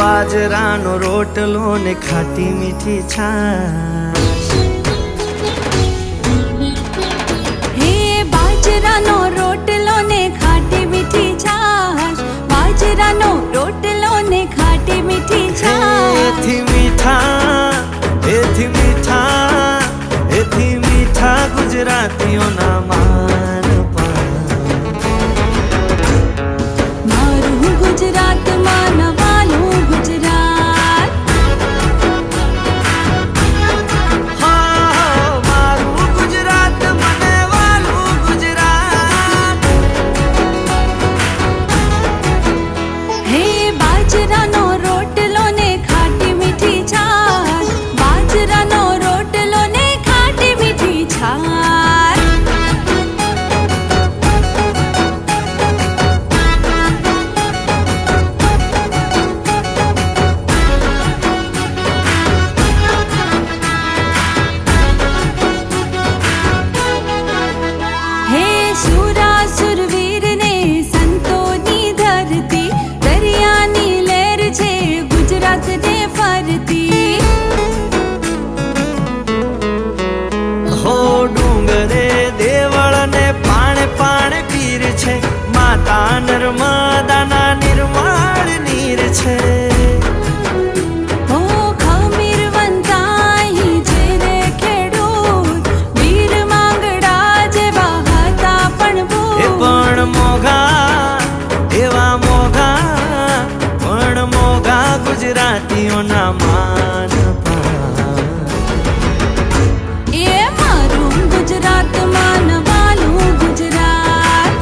બાજરાનો રોટલો ને ખાટી મીઠી છાશ. હે બાજરાનો રોટલો ને ખાટી મીઠી છાશ, બાજરાનો રોટલો ને ખાટી મીઠી છાશ. એથી મીઠા, એથી મીઠા, એથી મીઠા ગુજરાતીઓના માન પાન. મારું ગુજરાત માનવાનું ગુજરાત, હા મારું ગુજરાત મને વાલું ગુજરાત. હે બાજરાનો રોટલો ને ખાટી મીઠી છાશ, બાજરાનો રોટલો ને ખાટી મીઠી છાશ. હે સુરાસુર વીર ને સંતોની ધરતી, દરિયાની લહેર છે ગુજરાત ને ફરતી. હો ડુંગરે દેવળ ને પાણે પાણે પીર છે, માતા નર્મદાના નિર્મળ નીર છે. ઓ ખમીર વંતાઈ છે રે ખેડૂત, વીર માંગડા જેવા હતા પણ એ ભૂત. પણ મોઘા, એવા મોઘા, પણ મોઘા ગુજરાતીઓના માન પાન. એ મારું ગુજરાત માનવાનું ગુજરાત,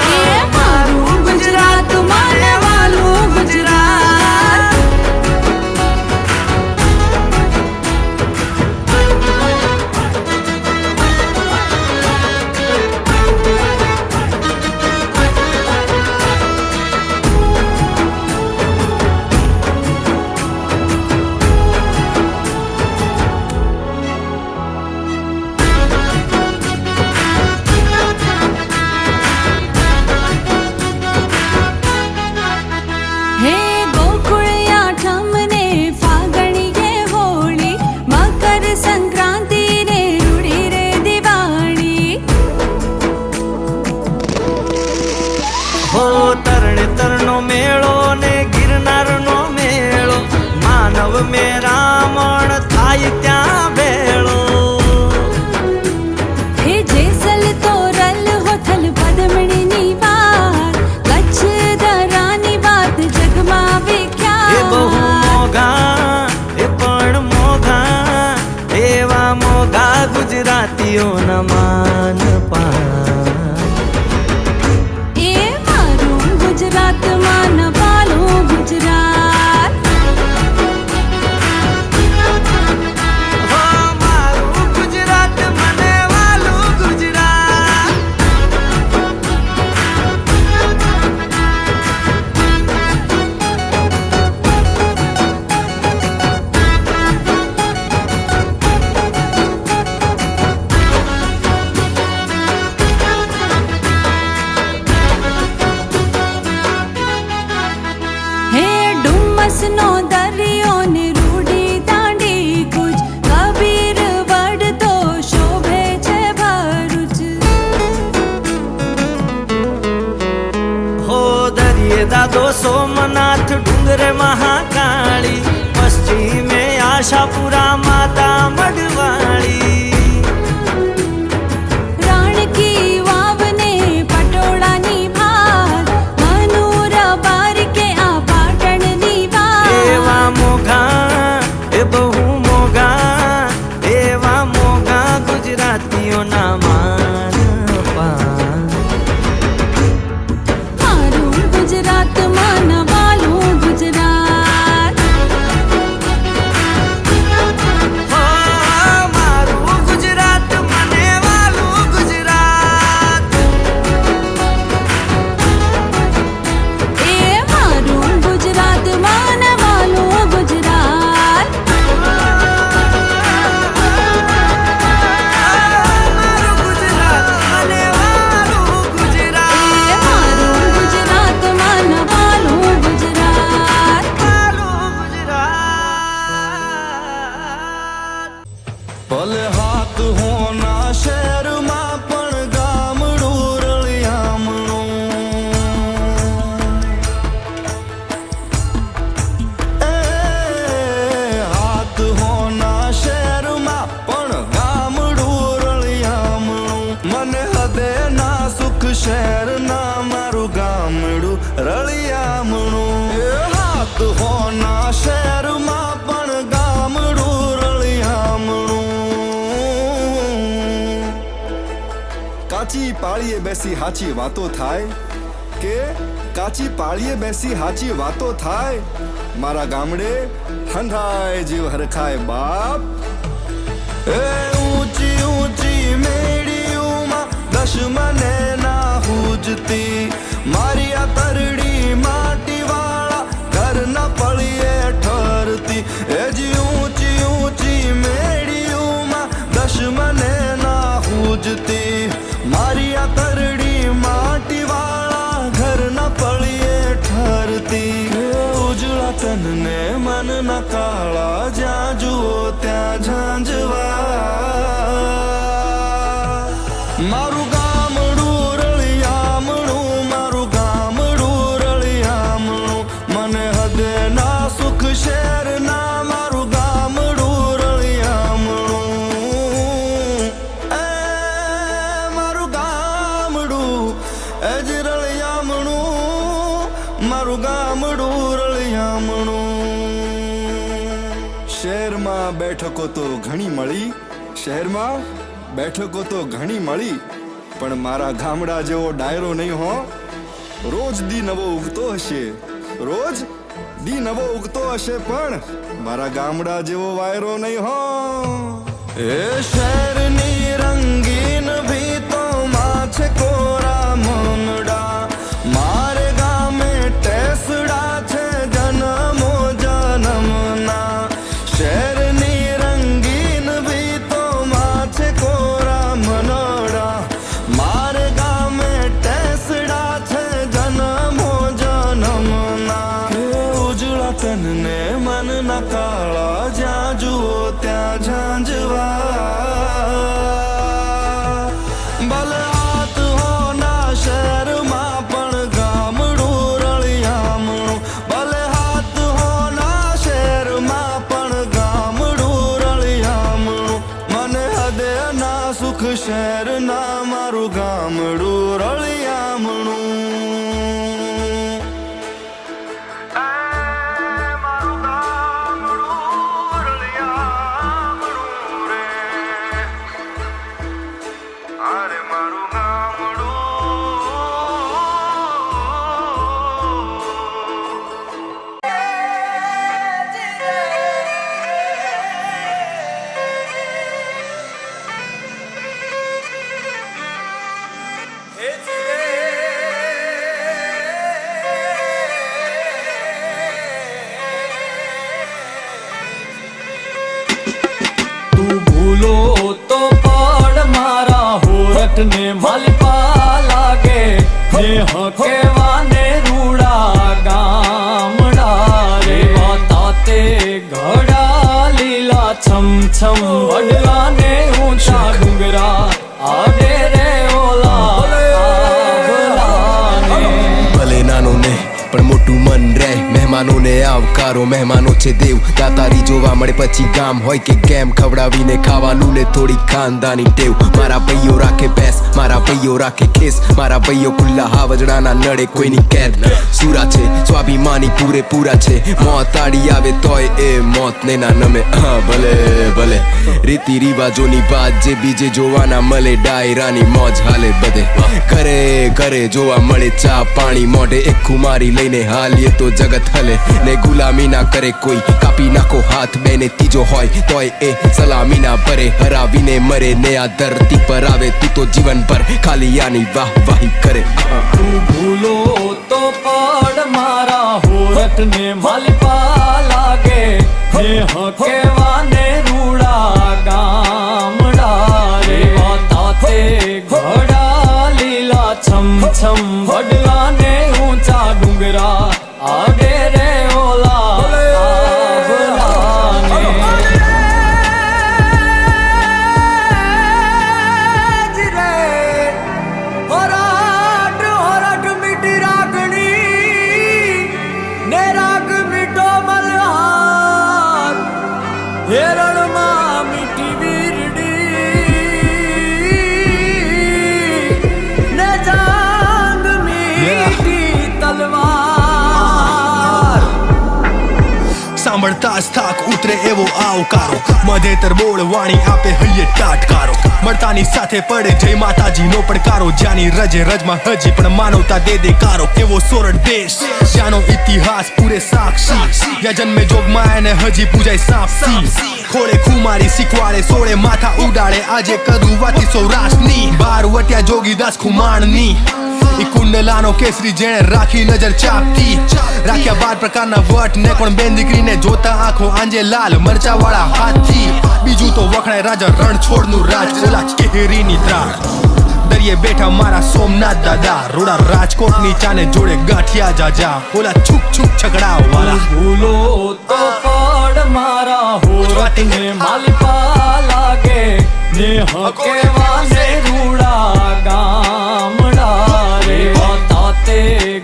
એ મારું ગુજરાત માનવાનું ગુજરાત. હે ગોકુળિયા ઠમને ફાગણીએ હોળી, મકર સંક્રાંતિ ને રૂડી રે દિવાળી. હો તરણેતરનો મેળો ને ગિરનારનો મેળો, માનવ મેરામણ થાય ત્યાં ભેળો. હે જેસલ તોરલ હોથલ પદમણીની વાત, કચ્છ દરાની વાત જગમાં એ બહુ વિખ્યાત. મોઘા, એ પણ મોઘા, એવા મોઘા ગુજરાતીઓના માન પાન. એ મારું ગુજરાત માનવાનું ગુજરાત, હો મારું ગુજરાત મને વાલું ગુજરાત. હે ડુમસનો દરિયો ને રૂડી દાંડી કૂચ, કબીર વડ તો શોભે છે ભરૂચ. હો દરિયે દાદો સોમનાથ, ડુંગરે મહાકાળી, પશ્ચિમે આશાપુરા માતા મઢવાળી. રાણકી વાવ ને પટોળાની ભાત, મનુરા બારીકે આ પાટણની એવા વાત. મોઘા, એ બહુ મોઘા, એવા મોઘા ગુજરાતીઓના માન પાન. મારું ગુજરાત માનવાનું ગુજરાત, હો ભલે હાથ હોના શહેરમાં પણ ગામડું રળિયામણું. એ હાથ હોના શહેરમાં પણ ગામડું રળિયામણું. મને હદે ના સુખ શહેરના મારું ગામડું રળિયામણું. એ હાથ હોના શહેરમાં પણ ગામડું રળિયામણું. કાચી પાળીએ બેસી હાચી વાતો થાય કે કાચી પાળીએ બેસી હાચી વાતો થાય. મારા ગામડે હંધાય જીવ હરખાય બાપ. એ ઊંચી ઊંચી મેડીઓમાં દશમને ના હુજતી મારી આ તરડી માટીવાળા ઘરના પળીએ ઠરતી. એ જી ઊંચી ઊંચી મેડીઓમાં દશમને ના હુજતી મારી આ તરડી માટીવાળા ઘરના પળીએ ઠરતી. ઉજળા તનને મનના કાળા જ્યાં જુઓ ત્યાં ઝાંઝવા. મારું ગામડું રળિયામણું, મારું ગામડું રળિયામણું. મને હદે ના સુખ શહેરના મારું ગામડું રળિયામણું. એ મારું ગામડું એ જ રળિયામણું, મારું ગામડું રળિયામણું. શહેરમાં બેઠકો તો ઘણી મળી, શહેરમાં બેઠકો તો ઘણી મળી, પણ મારા ગામડા જેવો ડાયરો નહીં હો. રોજ દી નવો ઉગતો હશે, રોજ દી નવો ઉગતો હશે, પણ મારા ગામડા જેવો વાયરો નહીં હો. એ શહેરની રંગીન ભીતોમાં છે કોરા મનડા, મારે ગામે ટેસડા છે જન્મો જન્મના. શહેરની રંગીન ભીતોમાં છે કોરા મનડા, મારે ગામે ટેસડા છે જન્મો જન્મના. કે ઉજળા તનને મનના કાળા જ્યાં જુઓ ત્યાં ઝાંઝવા. ભલે હાથ હોના શહેરમાં પણ ગામડું રળિયામણું. ભલે હાથ હોના શહેરમાં પણ ગામડું રળિયામણું. મને હદે ના સુખ શહેરના મારું ગામડું રળિયામણું. મારું ગામડું રળિયામણું રે. અરે મારું ગામડું. તું ભૂલો તો પડ મારા હોરઠને માલપા લાગે. જે હકેવાને રૂડા ગામડા રે. તાતે ઘડા લીલા છમ છમ વડલાને ઊંચા ડુંગરા આડે રે ઓલા આભલાને. ભલે નાનો ને પણ મોટું મન રહે. મહેમાનોને આવકારો, મહેમાનો છે દેવ. દાતારી જોવા મળે પછી ગામ હોય કે કેમ. ખવડાવીને ખાવાનું ને થોડી ખાનદાની ટેવ. મારા ભાઈઓ રાખે ભેંસ, મારા ભાઈઓ રાખે ખેસ. મારા ભાઈઓ ખુલ્લા હાવજડાના નડે કોઈની કેર. સુરા છે સ્વાભિમાની પૂરેપૂરા છે. મોત આડી આવે તોય એ મોત ને ના નમે. ભલે ભલે રીતિ રિવાજોની વાત જે બીજે જોવાના મળે. ડાયરાની મોજ હાલે બધે. ઘરે ઘરે જોવા મળે ચા પાણી મોઢે. એક ખુમારી લઈને હાલીએ તો જગત હલે. ને ગુલામી ના કરે કોઈ, કાપી નાખો હાથ બેને ત્રીજો હોય તોય એ સલામી ના ભરે. હરાવીને મરે ને આ ધરતી પર આવે તું તો જીવન ભર ખાલી આની વાહ વાહી કરે. તું ભૂલો તો પડ મારા હોરઠને માલપા લાગે. જે હકેવાને રૂડા ગામડા રે. તાતે ઘડા લીલા છમ છમ વડલાને ઊંચા ડુંગરા આડે રે ઓલા આભલાને. સાંભળતા જ થાક ઉતરે એવો આવકારો, મધેતર બોળ વાણી આપે હૈયે ટાટકારો, મળતાની સાથે પડે જય માતાજીનો પડકારો, જ્યાંની રજે રજમાં હજી પણ માનવતા દે દેકારો, એવો સોરઠ દેશ જ્યાંનો ઇતિહાસ પૂરે સાક્ષી, જ્યાં જન્મે જોગમાય ને હજી પૂજાય સાપસી, ખોળે ખુમારી શીખવાડે સોળે માથા ઉડાડે, આજે કરું વાતી સૌરાષ્ટ્રની, બાર વટ્યા જોગીદાસ ખુમાણની, ઈ કુંડલાનો કેસરી જેણે રાખી નજર ચાપતી, રાખ્યા 12 પ્રકારના વટ ને કોણ બેન દીકરીને જોતા આંખો આંજે લાલ મરચા વાળા હાથથી, બીજું તો વખણાય રાજા રણછોડનું રાજ, ઓલા કેહરીની ત્રાળ, દરિયે બેઠા મારા સોમનાથ દાદા, રોડા રાજકોટની ચાને જોડે ગાંઠિયા જાજા, ઓલા છુક છુક છકડા વાળા, ભૂલો તો પડ મારા હોરઠને માલિપા લાગે, ને હકેવાને રૂડા ગામડા રે, તાતે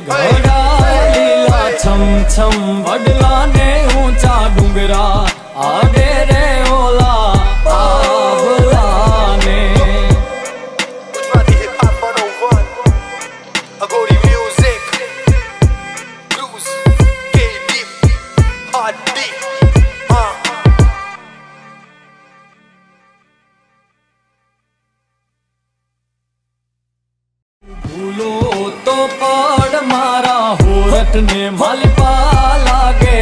ઘડા લીલા છમ છમ વડલાને ઊંચા ડુંગરા આડે રે ઓલા પાવલાને. Gujarati hip hop 101, Agodi music, blues, K-Deep, heartbeat, ભૂલો તો પડ મારા હોરઠને માલિપા લાગે,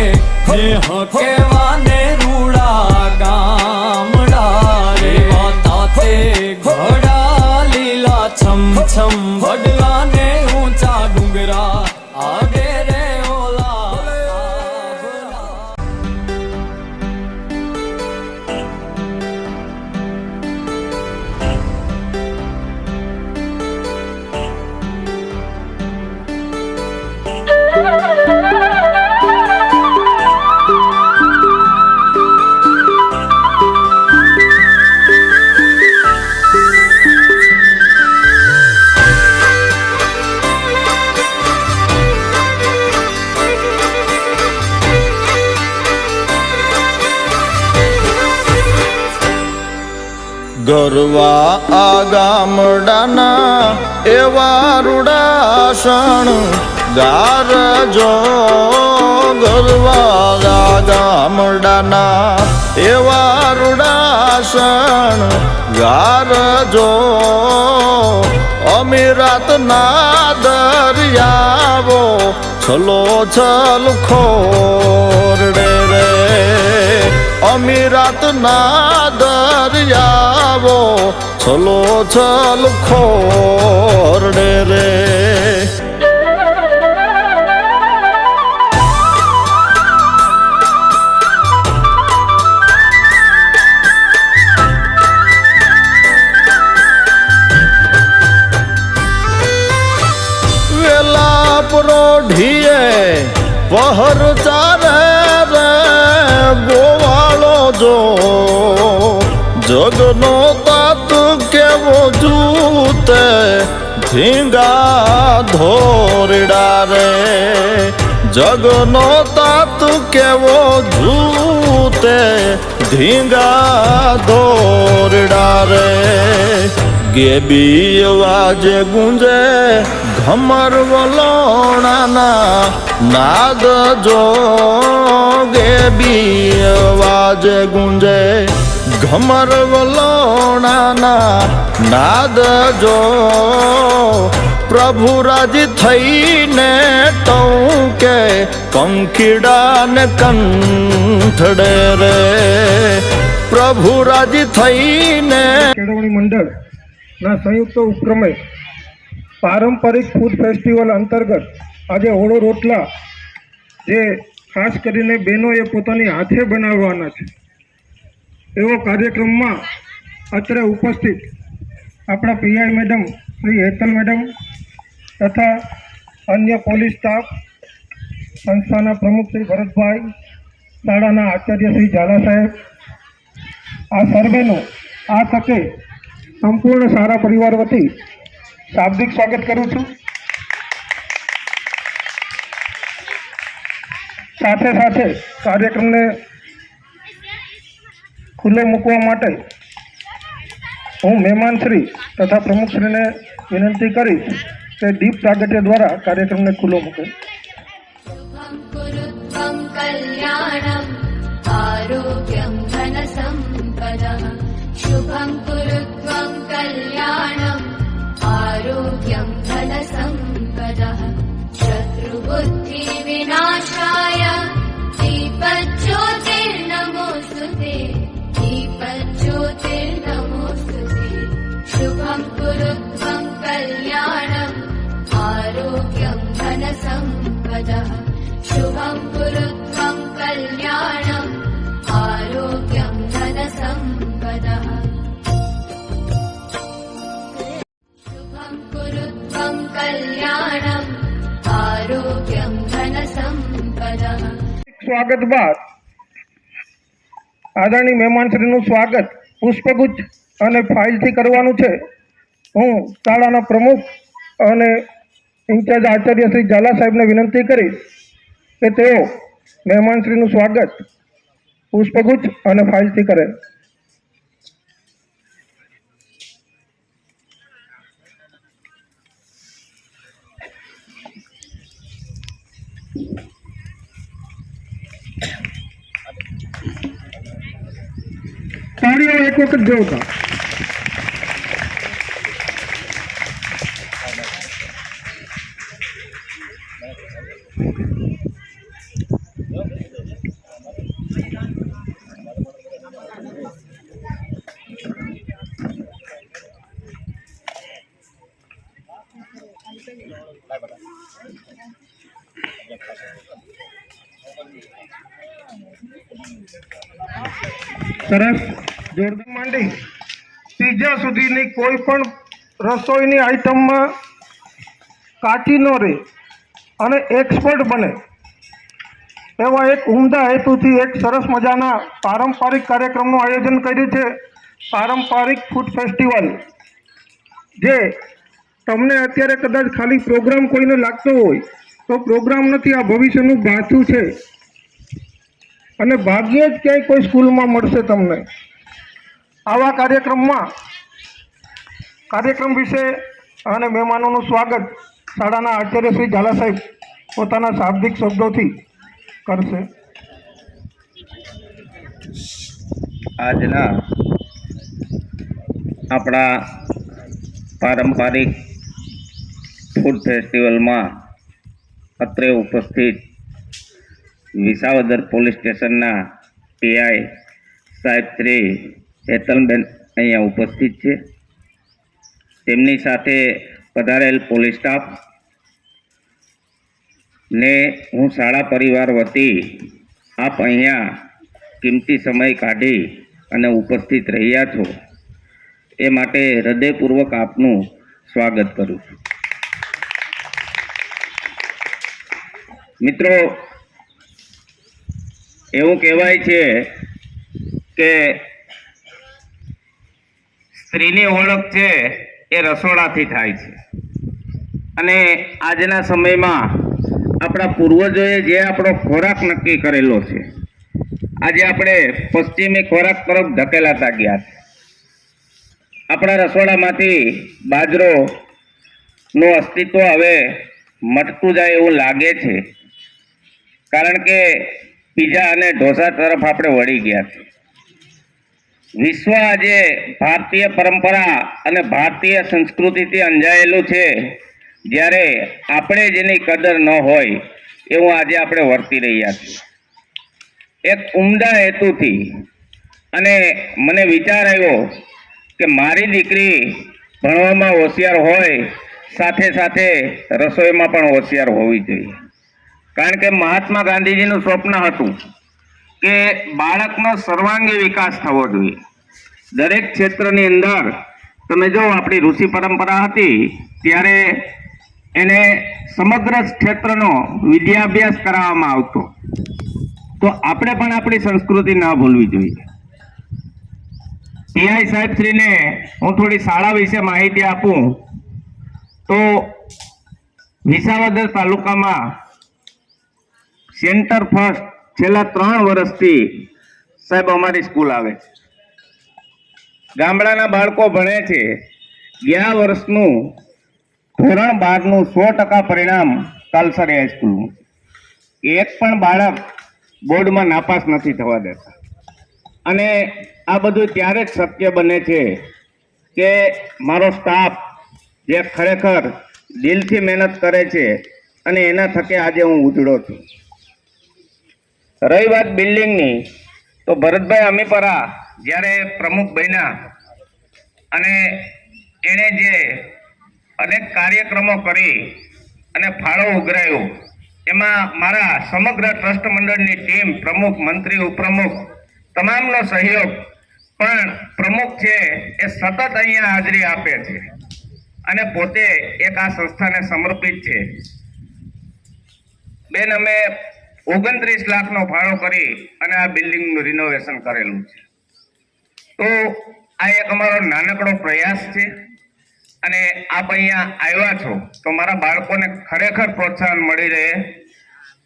ને હકેવાને રૂડા ગામડા રે, તાતે ઘડા લીલા છમ છમ વડલાને ઊંચા ડુંગરા આડે રે ઓલા પાવલા. ગરવા આ ગામડાના એવા રૂડાસણ ગારજો, ગરવા આ ગામડાના એવા રૂડાસણ ગારજો, અમીરાતના દરિયાવો છલો છલ ખોરડે રે, અમીરાતના દરિયાવો છલો છલ ખોરડે રે. વેલા પ્રોઢીએ પહર ચારે રે, ગોવાળો જો જગનો તાત કેવો જૂતે, ધીંગા ધોરડા રે, જગનો તાત કેવો જૂતે, ધીંગા ધોરડા રે, ગેબી અવાજે ગુંજે ઘમર વલોણાના નાદ જો, ગેબી અવાજે ગુંજે ઘમર વલોણાના નાદ જો, પ્રભુ રાજી થઈને ટૌકે પંખીડાને કંઠડે રે, પ્રભુ રાજી થઈને. કેળવણી મંડળના સંયુક્ત ઉપક્રમે પારંપરિક ફૂડ ફેસ્ટિવલ અંતર્ગત આજે ઓળો રોટલા જે ખાસ કરીને બહેનોએ પોતાની હાથે બનાવવાના છે એવો કાર્યક્રમમાં અત્રે ઉપસ્થિત આપણા PI madam Shri Hetal madam તથા અન્ય પોલીસ સ્ટાફ, સંસ્થાના પ્રમુખ શ્રી ભરતભાઈ, શાળાના આચાર્ય શ્રી ઝાલા સાહેબ, આ સર્વેનું આ તકે સંપૂર્ણ સારા પરિવાર વતી શાબ્દિક સ્વાગત કરું છું. સાથે સાથે કાર્યક્રમને ખુલ્લે મૂકવા માટે હું મહેમાનશ્રી તથા પ્રમુખશ્રીને વિનંતી કરીશ કે દીપ પ્રાગટ્ય દ્વારા કાર્યક્રમને ખુલ્લો મૂકે. शुभं कुरु त्वं कल्याणं सम्पदः शुभं कुरु त्वं कल्याणम् आरोग्यं धनसम्पदः शत्रुबुद्धिविनाशाय दीपज्योतिर्नमोऽस्तुते दीपज्योतिर्नमोऽस्तुते शुभं कुरु त्वं कल्याणम् आरोग्यं धनसम्पदः शुभं कुरु त्वं कल्याणम् आरोग्यं धनसम्पदः शुभं कुरु त्वं कल्याणम् आरोग्यं धनसम्पदः સ્વાગત બાદ આદરણીય મહેમાનશ્રીનું સ્વાગત પુષ્પગુચ્છ અને ફાઇલથી કરવાનું છે. હું શાળાના પ્રમુખ અને ઇન્ચાર્જ આચાર્ય શ્રી ઝાલા સાહેબને વિનંતી કરીશ કે તેઓ મહેમાનશ્રીનું સ્વાગત પુષ્પગુચ્છ અને ફાઇલથી કરે. તાળીઓ એક વખત જોતા. સરસ જોરદાર માંડી ત્રીજા સુધીની કોઈ પણ રસોઈની આઈટમમાં કાચી ન રહે અને એક્સપર્ટ બને એવા એક ઉમદા હેતુથી એક સરસ મજાના પારંપરિક કાર્યક્રમનું આયોજન કર્યું છે. પારંપરિક ફૂડ ફેસ્ટિવલ, જે તમને અત્યારે કદાચ ખાલી પ્રોગ્રામ કોઈને લાગતો હોય તો પ્રોગ્રામ નથી, આ ભવિષ્યનું ભાથું છે અને ભાગ્યે જ ક્યાંય કોઈ સ્કૂલમાં મળશે તમને. આવા કાર્યક્રમ વિશે અને મહેમાનોનું સ્વાગત શાળાના આચાર્ય શ્રી ઝાલા સાહેબ પોતાના શાબ્દિક શબ્દોથી કરશે. આજના આપણા પારંપરિક ફૂડ ફેસ્ટિવલમાં અત્રે ઉપસ્થિત વિસાવદર પોલીસ સ્ટેશનના પીઆઈ સાહેબ શ્રી હેતલબેન અહીંયા ઉપસ્થિત છે. તેમની સાથે પધારેલ પોલીસ સ્ટાફ ને હું શાળા પરિવાર વતી આપ અહીંયા કિંમતી સમય કાઢી અને ઉપસ્થિત રહ્યા છો એ માટે હૃદયપૂર્વક આપનું સ્વાગત કરું છું. મિત્રો, એવું કહેવાય છે કે સ્ત્રીની ઓળખ છે એ રસોડાથી થાય છે અને આજના સમયમાં આપણા પૂર્વજોએ જે આપણો ખોરાક નક્કી કરેલો છે, આજે આપણે પશ્ચિમી ખોરાક તરફ ધકેલાતા ગયા છે. આપણા રસોડામાંથી બાજરોનું અસ્તિત્વ હવે મટતું જાય એવું લાગે છે, કારણ કે પીઝા અને ઢોસા તરફ આપણે વળી ગયા છે. વિશ્વ આજે ભારતીય પરંપરા અને ભારતીય સંસ્કૃતિથી અંજાયેલું છે, જ્યારે આપણે જેની કદર ન હોય એવું આજે આપણે વર્તી રહ્યા છીએ. એક ઉમદા હેતુથી અને મને વિચાર આવ્યો કે મારી દીકરી ભણવામાં હોશિયાર હોય, સાથે સાથે રસોઈમાં પણ હોશિયાર હોવી જોઈએ. કારણ કે મહાત્મા ગાંધીજીનું સ્વપ્ન હતું કે બાળકનો સર્વાંગી વિકાસ થવો જોઈએ. દરેક ક્ષેત્રની અંદર તમે જો આપણી ઋષિ પરંપરા હતી ત્યારે એને સમગ્ર ક્ષેત્રનો વિદ્યાભ્યાસ કરાવવામાં આવતો, તો આપણે પણ આપણી સંસ્કૃતિ ન ભૂલવી જોઈએ. પીઆઈ સાહેબશ્રીને હું થોડી શાળા વિશે માહિતી આપું તો વિસાવદર તાલુકામાં સેન્ટર ફર્સ્ટ છેલ્લા 3 વર્ષથી સાહેબ અમારી સ્કૂલ આવે છે. ગામડાના બાળકો ભણે છે. ગયા વર્ષનું ધોરણ 12નું 100% પરિણામ કાલસરી હાઈસ્કૂલનું. એક પણ બાળક બોર્ડમાં નાપાસ નથી થવા દેતા. અને આ બધું ત્યારે જ શક્ય બને છે કે મારો સ્ટાફ જે ખરેખર દિલથી મહેનત કરે છે અને એના થકે આજે હું ઉજળો છું. રહી વાત બિલ્ડિંગની, તો ભરતભાઈ અમીપરા જ્યારે પ્રમુખ બન્યા અને એણે જે અનેક કાર્યક્રમો કરી અને ફાળો ઉઘરાયો, એમાં મારા સમગ્ર ટ્રસ્ટ મંડળની ટીમ, પ્રમુખ, મંત્રી, ઉપપ્રમુખ તમામનો સહયોગ, પણ પ્રમુખ છે એ સતત અહીંયા હાજરી આપે છે અને પોતે એક આ સંસ્થાને સમર્પિત છે. બેન, અમે 29 લાખનો ફાળો કરી અને આ બિલ્ડિંગનું રિનોવેશન કરેલું છે. તો આ એક અમારો નાનકડો પ્રયાસ છે અને આપ અહીંયા આવ્યા છો તો મારા બાળકોને ખરેખર પ્રોત્સાહન મળી રહે.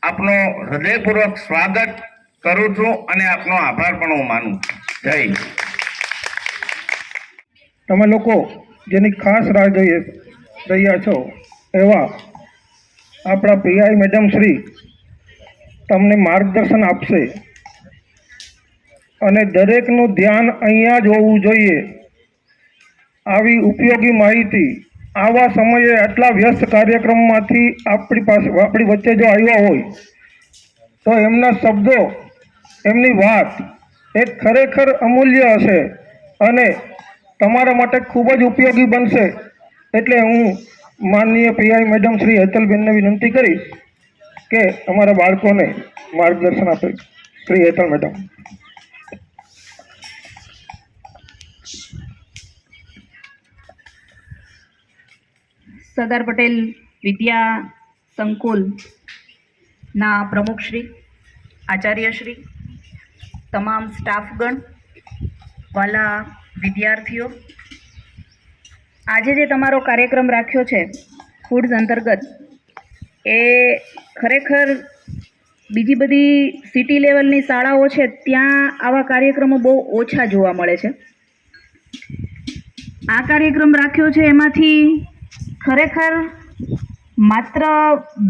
આપનો હૃદયપૂર્વક સ્વાગત કરું છું અને આપનો આભાર પણ હું માનું છું. જય હિન્દ. તમે લોકો જેની ખાસ રાહ જોઈ રહ્યા છો એવા આપણા પીઆઈ મેડમ શ્રી તમને માર્ગદર્શન આપશે અને દરેકનું ધ્યાન અહીંયા જ હોવું જોઈએ. આવી ઉપયોગી માહિતી આવા સમયે આટલા વ્યસ્ત કાર્યક્રમમાંથી આપણી વચ્ચે જો આવ્યા હોય તો એમના શબ્દો, એમની વાત એ ખરેખર અમૂલ્ય હશે અને તમારા માટે ખૂબ જ ઉપયોગી બનશે. એટલે હું માનનીય પીઆઈ મેડમ શ્રી હેતલબેનને વિનંતી કરીશ કે અમારા બાળકોને માર્ગદર્શન આપે. શ્રી હેતલ મેડમ. સરદાર પટેલ વિદ્યા સંકુલના પ્રમુખશ્રી, આચાર્યશ્રી, તમામ સ્ટાફગણ, વાલા વિદ્યાર્થીઓ, આજે જે તમારો કાર્યક્રમ રાખ્યો છે ફૂડ્સ અંતર્ગત, એ ખરેખર બીજી બધી સિટી લેવલની શાળાઓ છે ત્યાં આવા કાર્યક્રમો બહુ ઓછા જોવા મળે છે. આ કાર્યક્રમ રાખ્યો છે એમાંથી ખરેખર માત્ર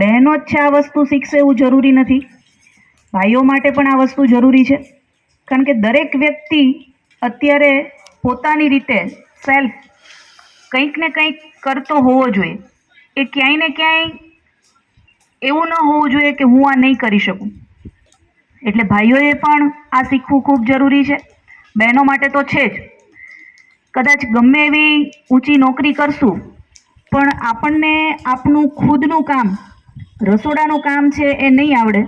બહેનો જ છે આ વસ્તુ શીખશે એવું જરૂરી નથી. ભાઈઓ માટે પણ આ વસ્તુ જરૂરી છે, કારણ કે દરેક વ્યક્તિ અત્યારે પોતાની રીતે સેલ્ફ કંઈક ને કંઈક કરતો હોવો જોઈએ. એ ક્યાંય ને ક્યાંય એવું ન હોવું જોઈએ કે હું આ નહીં કરી શકું. એટલે ભાઈઓએ પણ આ શીખવું ખૂબ જરૂરી છે. બહેનો માટે તો છે જ. કદાચ ગમે એવી ઊંચી નોકરી કરશું પણ આપણને આપણું ખુદનું કામ, રસોડાનું કામ છે એ નહીં આવડે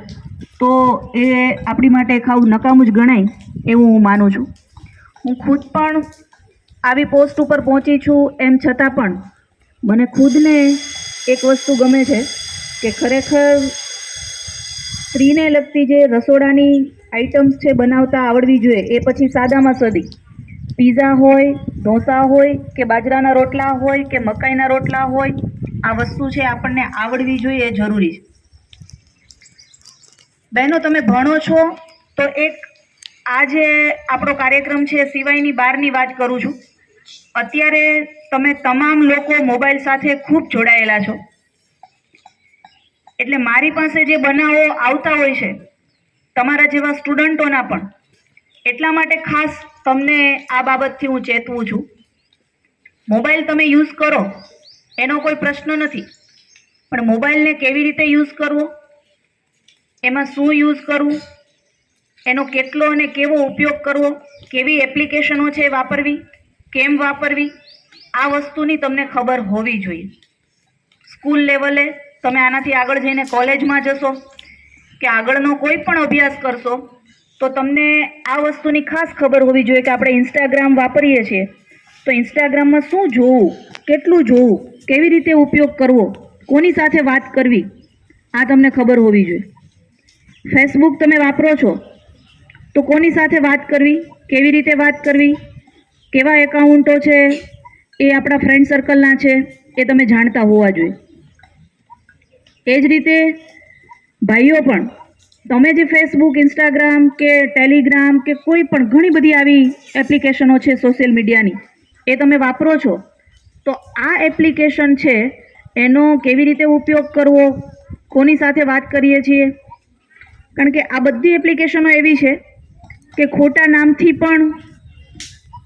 તો એ આપણી માટે ખાવું નકામું જ ગણાય એવું હું માનું છું. હું ખુદ પણ આવી પોસ્ટ ઉપર પહોંચી છું, એમ છતાં પણ મને ખુદને એક વસ્તુ ગમે છે કે ખરેખર સ્ત્રીને લગતી જે રસોડાની આઇટમ્સ છે બનાવતા આવડવી જોઈએ. એ પછી સાદામાં સાદી પીઝા હોય, ઢોસા હોય કે બાજરાના રોટલા હોય કે મકાઈના રોટલા હોય, આ વસ્તુ છે આપણને આવડવી જોઈએ, એ જરૂરી છે. બહેનો, તમે ભણો છો તો એક આ જે આપણો કાર્યક્રમ છે સિવાયની બહારની વાત કરું છું. અત્યારે તમે તમામ લોકો મોબાઈલ સાથે ખૂબ જોડાયેલા છો. એટલે મારી પાસે જે બનાવો આવતા હોય છે તમારા જેવા સ્ટુડન્ટોના પણ, એટલા માટે ખાસ તમને આ બાબતથી હું ચેતવું છું. મોબાઈલ તમે યુઝ કરો એનો કોઈ પ્રશ્ન નથી, પણ મોબાઈલને કેવી રીતે યુઝ કરવો, એમાં શું યુઝ કરવું, એનો કેટલો અને કેવો ઉપયોગ કરવો, કેવી એપ્લિકેશનો છે વાપરવી, કેમ વાપરવી, આ વસ્તુની તમને ખબર હોવી જોઈએ. સ્કૂલ લેવલે તમે આનાથી આગળ જઈને કોલેજમાં જશો કે આગળનો કોઈ પણ અભ્યાસ કરશો તો તમને આ વસ્તુની ખાસ ખબર હોવી જોઈએ કે આપણે ઇન્સ્ટાગ્રામ વાપરીએ છીએ તો ઇન્સ્ટાગ્રામમાં શું જોવું, કેટલું જોવું, કેવી રીતે ઉપયોગ કરવો, કોની સાથે વાત કરવી, આ તમને ખબર હોવી જોઈએ. ફેસબુક તમે વાપરો છો તો કોની સાથે વાત કરવી, કેવી રીતે વાત કરવી, કેવા એકાઉન્ટો છે એ આપણા ફ્રેન્ડ સર્કલના છે એ તમે જાણતા હોવા જોઈએ. એ જ રીતે ભાઈઓ પણ તમે જે ફેસબુક, ઇન્સ્ટાગ્રામ કે ટેલિગ્રામ કે કોઈ પણ ઘણી બધી આવી એપ્લિકેશનો છે સોશિયલ મીડિયાની, એ તમે વાપરો છો તો આ એપ્લિકેશન છે એનો કેવી રીતે ઉપયોગ કરવો, કોની સાથે વાત કરીએ છીએ, કારણ કે આ બધી એપ્લિકેશનો એવી છે કે ખોટા નામથી પણ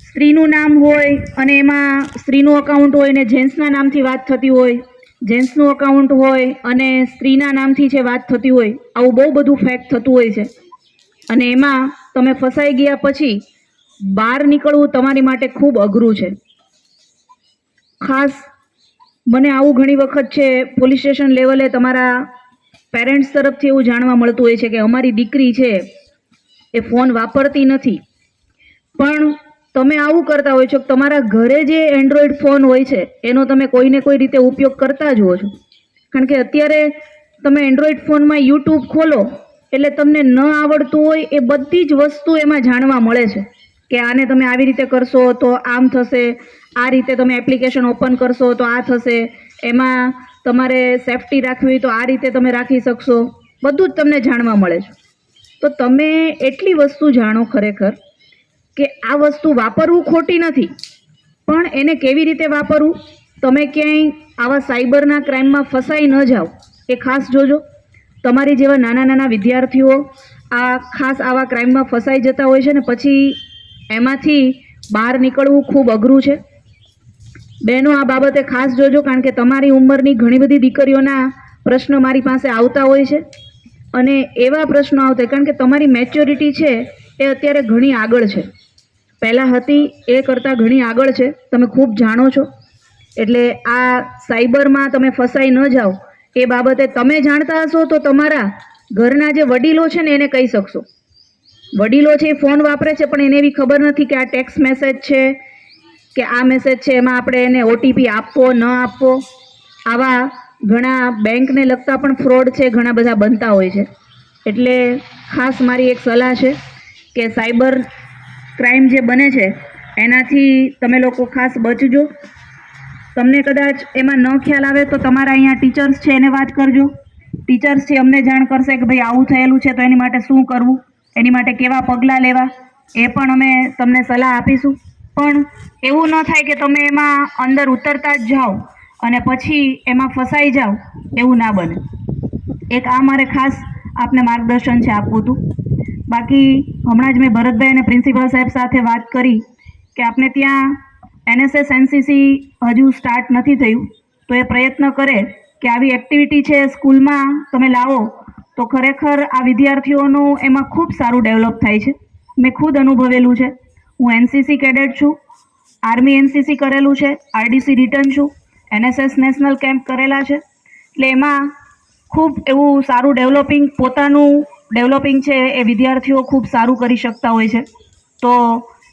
સ્ત્રીનું નામ હોય અને એમાં સ્ત્રીનું અકાઉન્ટ હોય ને જેન્ટ્સના નામથી વાત થતી હોય, જેન્ટ્સનું અકાઉન્ટ હોય અને સ્ત્રીના નામથી છે વાત થતી હોય, આવું બહુ બધું ફેક થતું હોય છે. અને એમાં તમે ફસાઈ ગયા પછી બહાર નીકળવું તમારી માટે ખૂબ અઘરું છે. ખાસ મને આવું ઘણી વખત છે પોલીસ સ્ટેશન લેવલે તમારા પેરેન્ટ્સ તરફથી એવું જાણવા મળતું હોય છે કે અમારી દીકરી છે એ ફોન વાપરતી નથી, પણ તમે આવું કરતા હોય છો કે તમારા ઘરે જે એન્ડ્રોઈડ ફોન હોય છે એનો તમે કોઈને કોઈ રીતે ઉપયોગ કરતા જ હો છો. કારણ કે અત્યારે તમે એન્ડ્રોઈડ ફોનમાં યુટ્યુબ ખોલો એટલે તમને ન આવડતું હોય એ બધી જ વસ્તુ એમાં જાણવા મળે છે કે આને તમે આવી રીતે કરશો તો આમ થશે, આ રીતે તમે એપ્લિકેશન ઓપન કરશો તો આ થશે, એમાં તમારે સેફટી રાખવી હોય તો આ રીતે તમે રાખી શકશો, બધું જ તમને જાણવા મળે છે. તો તમે એટલી વસ્તુ જાણો ખરેખર કે આ વસ્તુ વાપરવું ખોટી નથી, પણ એને કેવી રીતે વાપરવું, તમે ક્યાંય આવા સાયબરના ક્રાઇમમાં ફસાઈ ન જાઓ એ ખાસ જોજો. તમારી જેવા નાના નાના વિદ્યાર્થીઓ આ ખાસ આવા ક્રાઇમમાં ફસાઈ જતા હોય છે ને પછી એમાંથી બહાર નીકળવું ખૂબ અઘરું છે. બહેનો આ બાબતે ખાસ જોજો, કારણ કે તમારી ઉંમરની ઘણી બધી દીકરીઓના પ્રશ્ન મારી પાસે આવતા હોય છે અને એવા પ્રશ્નો આવતા કારણ કે તમારી મેચ્યોરિટી છે એ અત્યારે ઘણી આગળ છે, પહેલાં હતી એ કરતાં ઘણી આગળ છે, તમે ખૂબ જાણો છો. એટલે આ સાયબરમાં તમે ફસાઈ ન જાઓ એ બાબતે તમે જાણતા હશો તો તમારા ઘરના જે વડીલો છે ને એને કહી શકશો. વડીલો છે એ ફોન વાપરે છે પણ એને એવી ખબર નથી કે આ ટેક્સ્ટ મેસેજ છે કે આ મેસેજ છે એમાં આપણે એને ઓટીપી આપવો ન આપવો. આવા ઘણા બેંકને લગતા પણ ફ્રોડ છે, ઘણા બધા બનતા હોય છે. એટલે ખાસ મારી એક સલાહ છે કે સાયબર ક્રાઇમ જે બને છે એનાથી તમે લોકો ખાસ બચજો. તમને કદાચ એમાં ન ખ્યાલ આવે તો તમારા અહીંયા ટીચર્સ છે એને વાત કરજો. ટીચર્સ છે અમને જાણ કરશે કે ભાઈ આવું થયેલું છે તો એની માટે શું કરવું, એની માટે કેવા પગલાં લેવા, એ પણ અમે તમને સલાહ આપીશું. પણ એવું ન થાય કે તમે એમાં અંદર ઉતરતા જ જાઓ અને પછી એમાં ફસાઈ જાઓ, એવું ના બને. એક આ મારે ખાસ આપને માર્ગદર્શન છે આપવું હતું. બાકી હમણાં જ મેં ભરતભાઈ અને પ્રિન્સિપલ સાહેબ સાથે વાત કરી કે આપણે ત્યાં NSS NCC હજુ સ્ટાર્ટ નથી થયું, તો એ પ્રયત્ન કરે કે આવી એક્ટિવિટી છે સ્કૂલમાં તમે લાવો તો ખરેખર આ વિદ્યાર્થીઓનું એમાં ખૂબ સારું ડેવલપ થાય છે. મેં ખુદ અનુભવેલું છે. હું NCC કેડેટ છું, આર્મી NCC કરેલું છે, RDC રિટર્ન છું, NSS નેશનલ કેમ્પ કરેલા છે. એટલે એમાં ખૂબ એવું સારું પોતાનું ડેવલપિંગ છે એ વિદ્યાર્થીઓ ખૂબ સારું કરી શકતા હોય છે. તો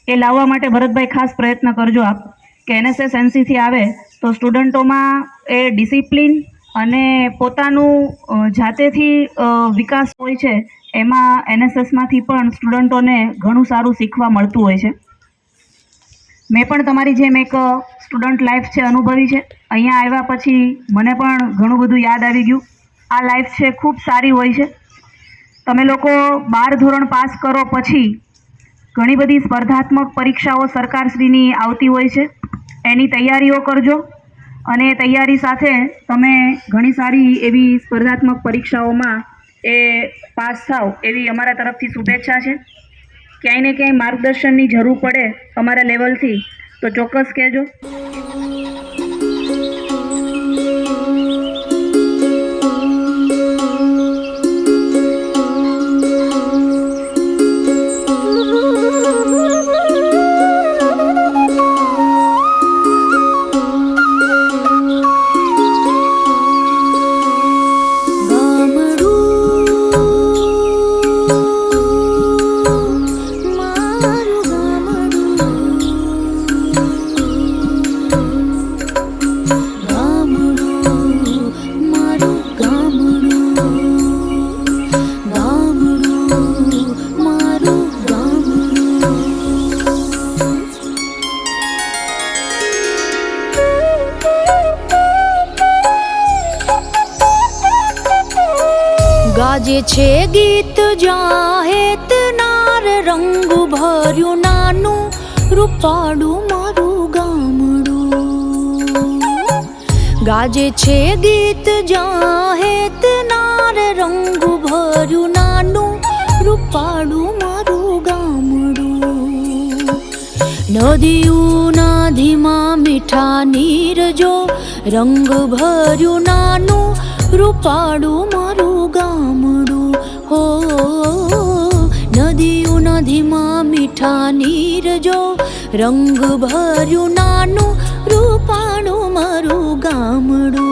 એ લાવવા માટે ભરતભાઈ ખાસ પ્રયત્ન કરજો આપ કે NSS NCC આવે તો સ્ટુડન્ટોમાં એ ડિસિપ્લિન અને પોતાનું જાતેથી વિકાસ હોય છે, એમાં NSSમાંથી પણ સ્ટુડન્ટોને ઘણું સારું શીખવા મળતું હોય છે. મેં પણ તમારી જેમ એક સ્ટુડન્ટ લાઈફ છે અનુભવી છે. અહીંયા આવ્યા પછી મને પણ ઘણું બધું યાદ આવી ગયું. આ લાઈફ છે ખૂબ સારી હોય છે. તમે લોકો 12 ધોરણ પાસ કરો પછી ઘણી બધી સ્પર્ધાત્મક પરીક્ષાઓ સરકારશ્રીની આવતી હોય છે, એની તૈયારીઓ કરજો અને તૈયારી સાથે તમે ઘણી સારી એવી સ્પર્ધાત્મક પરીક્ષાઓમાં એ પાસ થાવ એવી અમારા તરફથી શુભેચ્છા છે. ક્યાંય ને ક્યાંય માર્ગદર્શનની જરૂર પડે અમારા લેવલથી તો ચોક્કસ કહેજો. ગાજે છે ગીત જાહેત નાર રંગ ભર્યું નાનું રૂપાડું મારું ગામડું. ગાજે છે ગીત જાહેત નાર રંગ ભર્યું નાનું રૂપાડું મારું ગામડું. નદીઓના ધીમા મીઠા નીર જો રંગ ભર્યું નાનું રૂપાળું મારું ગામડું હો. નદીઓના ધીમા મીઠા નીર જો રંગ ભર્યું નાનું રૂપાળું મારું ગામડું.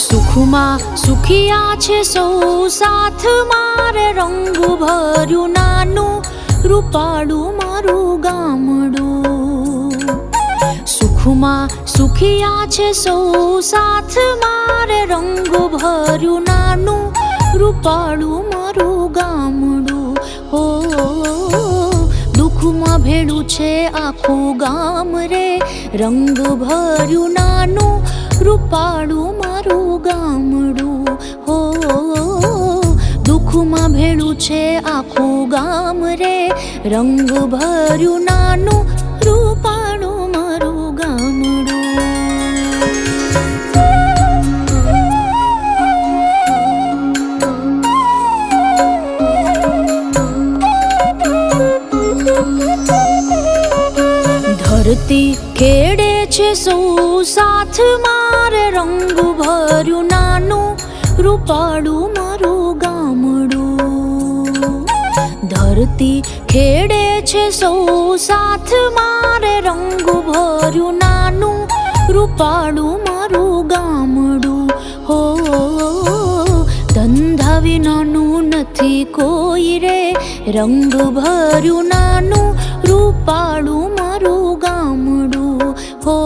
સુખમાં સુખિયા છે સૌ સાથ મારે રંગ ભર્યું નાનું રૂપાળું મારું ગામડું. સુખમાં સુખિયા છે સૌ સાથ મારે રંગ ભર્યું નાનું રૂપાળું મારું ગામડું હો. દુઃખમાં ભેળું છે આખું ગામ રે રંગ ભર્યું નાનું રૂપાળું મારું ગામડું હો. દુઃખમાં ભેળું છે આખું ગામ રે રંગ ભર્યું નાનું રૂપાળું મારું ગામડું. ધરતી ખેડે છે સૌ સાથ મારે રંગ ભર્યું નાનું રૂપાળું મારું ગામડું. ધરતી ખેડે છે સૌ સાથ મારે રંગ ભર્યું નાનું રૂપાળું મારું ગામડું હો. ધંધા વિનાનું નથી કોઈ રે રંગ ભર્યું નાનું રૂપાળું મારું ગામડું હો.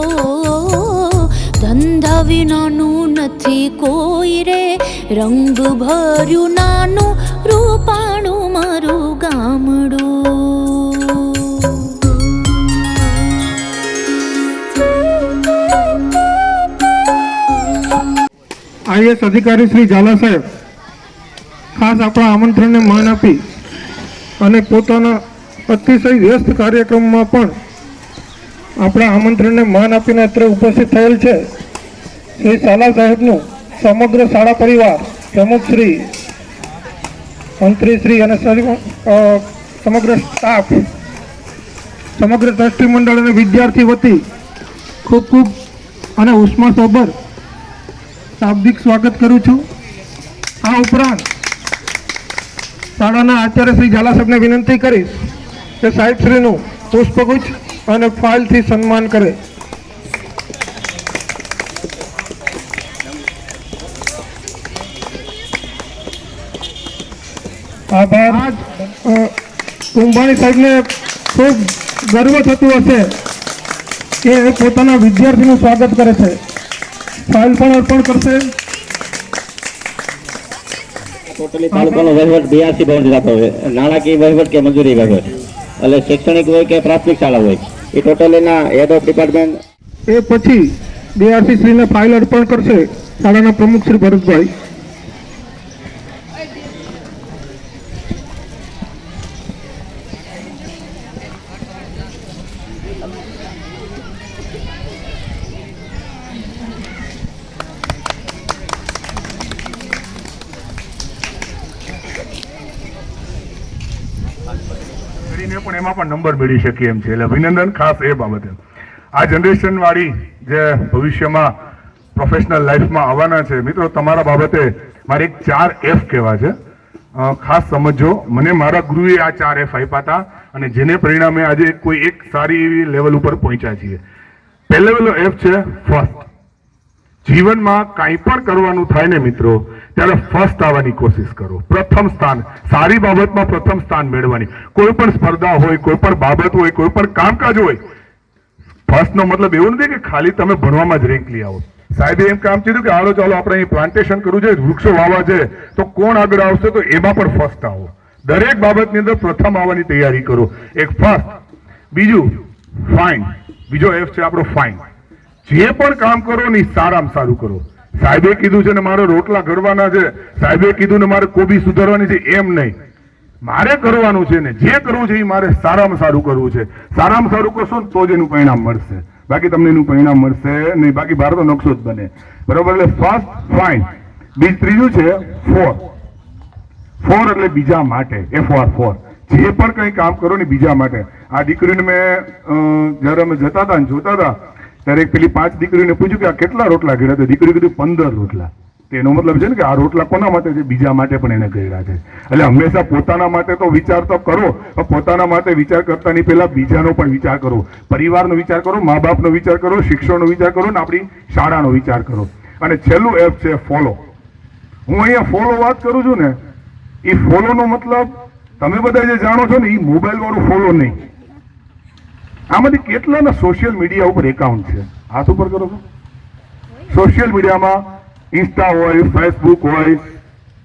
ધંધા વિનાનું નથી કોઈ રે રંગ ભર્યું નાનું રૂપાળું મારું ગામડું. IAS અધિકારી શ્રી ઝાલા સાહેબ ખાસ આપણા આમંત્રણને માન આપી અને પોતાના અતિશય વ્યસ્ત કાર્યક્રમમાં પણ આપણા આમંત્રણને માન આપીને અત્રે ઉપસ્થિત થયેલ છે. શ્રી ઝાલા સાહેબનું સમગ્ર શાળા પરિવાર, પ્રમુખ શ્રી, મંત્રી શ્રી અને સમગ્ર સ્ટાફ, સમગ્ર ટ્રસ્ટી મંડળ અને વિદ્યાર્થી વતી ખૂબ ખૂબ અને ઉષ્માસભર શાબ્દિક સ્વાગત કરું છું. આ ઉપરાંત શાળાના આચાર્ય શ્રી ઝાલા સાહેબને વિનંતી કરીશ કે સાહેબશ્રીનું પુષ્પગુચ્છ અને ફાઇલથી સન્માન કરે. આભાર. કુંભાણી સાહેબને ખૂબ ગર્વ થતું હશે કે એ પોતાના વિદ્યાર્થીનું સ્વાગત કરે છે. ફાઇલ પણ અર્પણ કરશે. ટોટલી તાલુકાનો વહીવટ 82 ભવન જતો હોય, નાણાકીય વહીવટ કે મજૂરી વહીવટ, એટલે શૈક્ષણિક હોય કે પ્રાથમિક શાળા હોય, એ ટોટલ એના હેડ ઓફ ડિપાર્ટમેન્ટ. એ પછી DRC શ્રીને ફાઇલ અર્પણ કરશે શાળાના પ્રમુખ શ્રી ભરતભાઈ. પણ એમાં પણ નંબર મેળવી શકીએ એમ છે, એટલે અભિનંદન ખાસ એ બાબતે. આ જનરેશન વાળી જે ભવિષ્યમાં પ્રોફેશનલ લાઈફમાં આવવાના છે મિત્રો, તમારા બાબતે મારે એક 4 F કહેવા છે. ખાસ સમજો, મને મારા ગુરુએ આ 4 F આપ્યા હતા અને જેને પરિણામે આજે કોઈ એક સારી એવી લેવલ ઉપર પહોંચ્યા છીએ. પહેલો F છે ફર્સ્ટ. જીવનમાં કાંઈ પણ કરવાનું થાય ને મિત્રો, ત્યારે ફર્સ્ટ આવવાની કોશિશ કરો. પ્રથમ સ્થાન, સારી બાબતમાં પ્રથમ સ્થાન મેળવવાની. કોઈ પણ સ્પર્ધા હોય, કોઈ પણ બાબત હોય, કોઈ પણ કામકાજ હોય, ફર્સ્ટ નો મતલબ એવું નથી કે ખાલી તમે ભણવામાં જ રેન્ક લઈ આવો. સાહેબે એમ કામ કીધું કે હાલો ચાલો આપણે અહીં પ્લાન્ટેશન કરવું છે, વૃક્ષો વાવવા છે, તો કોણ આગળ આવશે, તો એમાં પણ ફર્સ્ટ આવો. દરેક બાબતની અંદર પ્રથમ આવવાની તૈયારી કરો. એક ફર્સ્ટ. બીજું ફાઇન. બીજો F છે આપણો ફાઇન. જે પણ કામ કરો ને સારામાં સારું કરો. સાહેબે કીધું છે ને મારે રોટલા ઘડવાના છે, સાહેબે કીધું ને મારે કોબી સુધારવાની છે, એમ નહીં. મારે કરવાનું છે ને જે કરવું છે એ મારે સારામાં સારું કરવું છે. સારામાં સારું કરશો ને તો જ એનું પરિણામ મળશે. બાકી તમને એનું પરિણામ મળશે નહીં. બાકી ભારતનો નકશો જ બને. બરોબર? એટલે ફર્સ્ટ ફાઇન. ત્રીજું છે ફોર. ફોર એટલે બીજા માટે. FOR. જે પણ કંઈ કામ કરો ને બીજા માટે. આ દીકરીને મેં જ્યારે અમે જતા હતા ને જોતા હતા ત્યારે એક પેલી 5 દીકરીને પૂછ્યું કે આ કેટલા રોટલા કર્યા? તો દીકરી કીધું 15 રોટલા. એનો મતલબ છે ને કે આ રોટલા કોના માટે છે? બીજા માટે પણ એને કર્યા છે. એટલે હંમેશા પોતાના માટે તો વિચાર તો કરો, પણ પોતાના માટે વિચાર કરતાની પહેલા બીજાનો પણ વિચાર કરો. પરિવારનો વિચાર કરો, મા બાપનો વિચાર કરો, શિક્ષણનો વિચાર કરો ને આપણી શાળાનો વિચાર કરો. અને છેલ્લું એપ છે ફોલો. હું અહીંયા ફોલો વાત કરું છું ને, એ ફોલોનો મતલબ તમે બધા જે જાણો છો ને એ મોબાઈલ વાળું ફોલો નહીં. આમાંથી કેટલાના સોશિયલ મીડિયા ઉપર એકાઉન્ટ છે? હાથ ઉપર કરો છો. સોશિયલ મીડિયામાં ઇન્સ્ટા હોય, ફેસબુક હોય,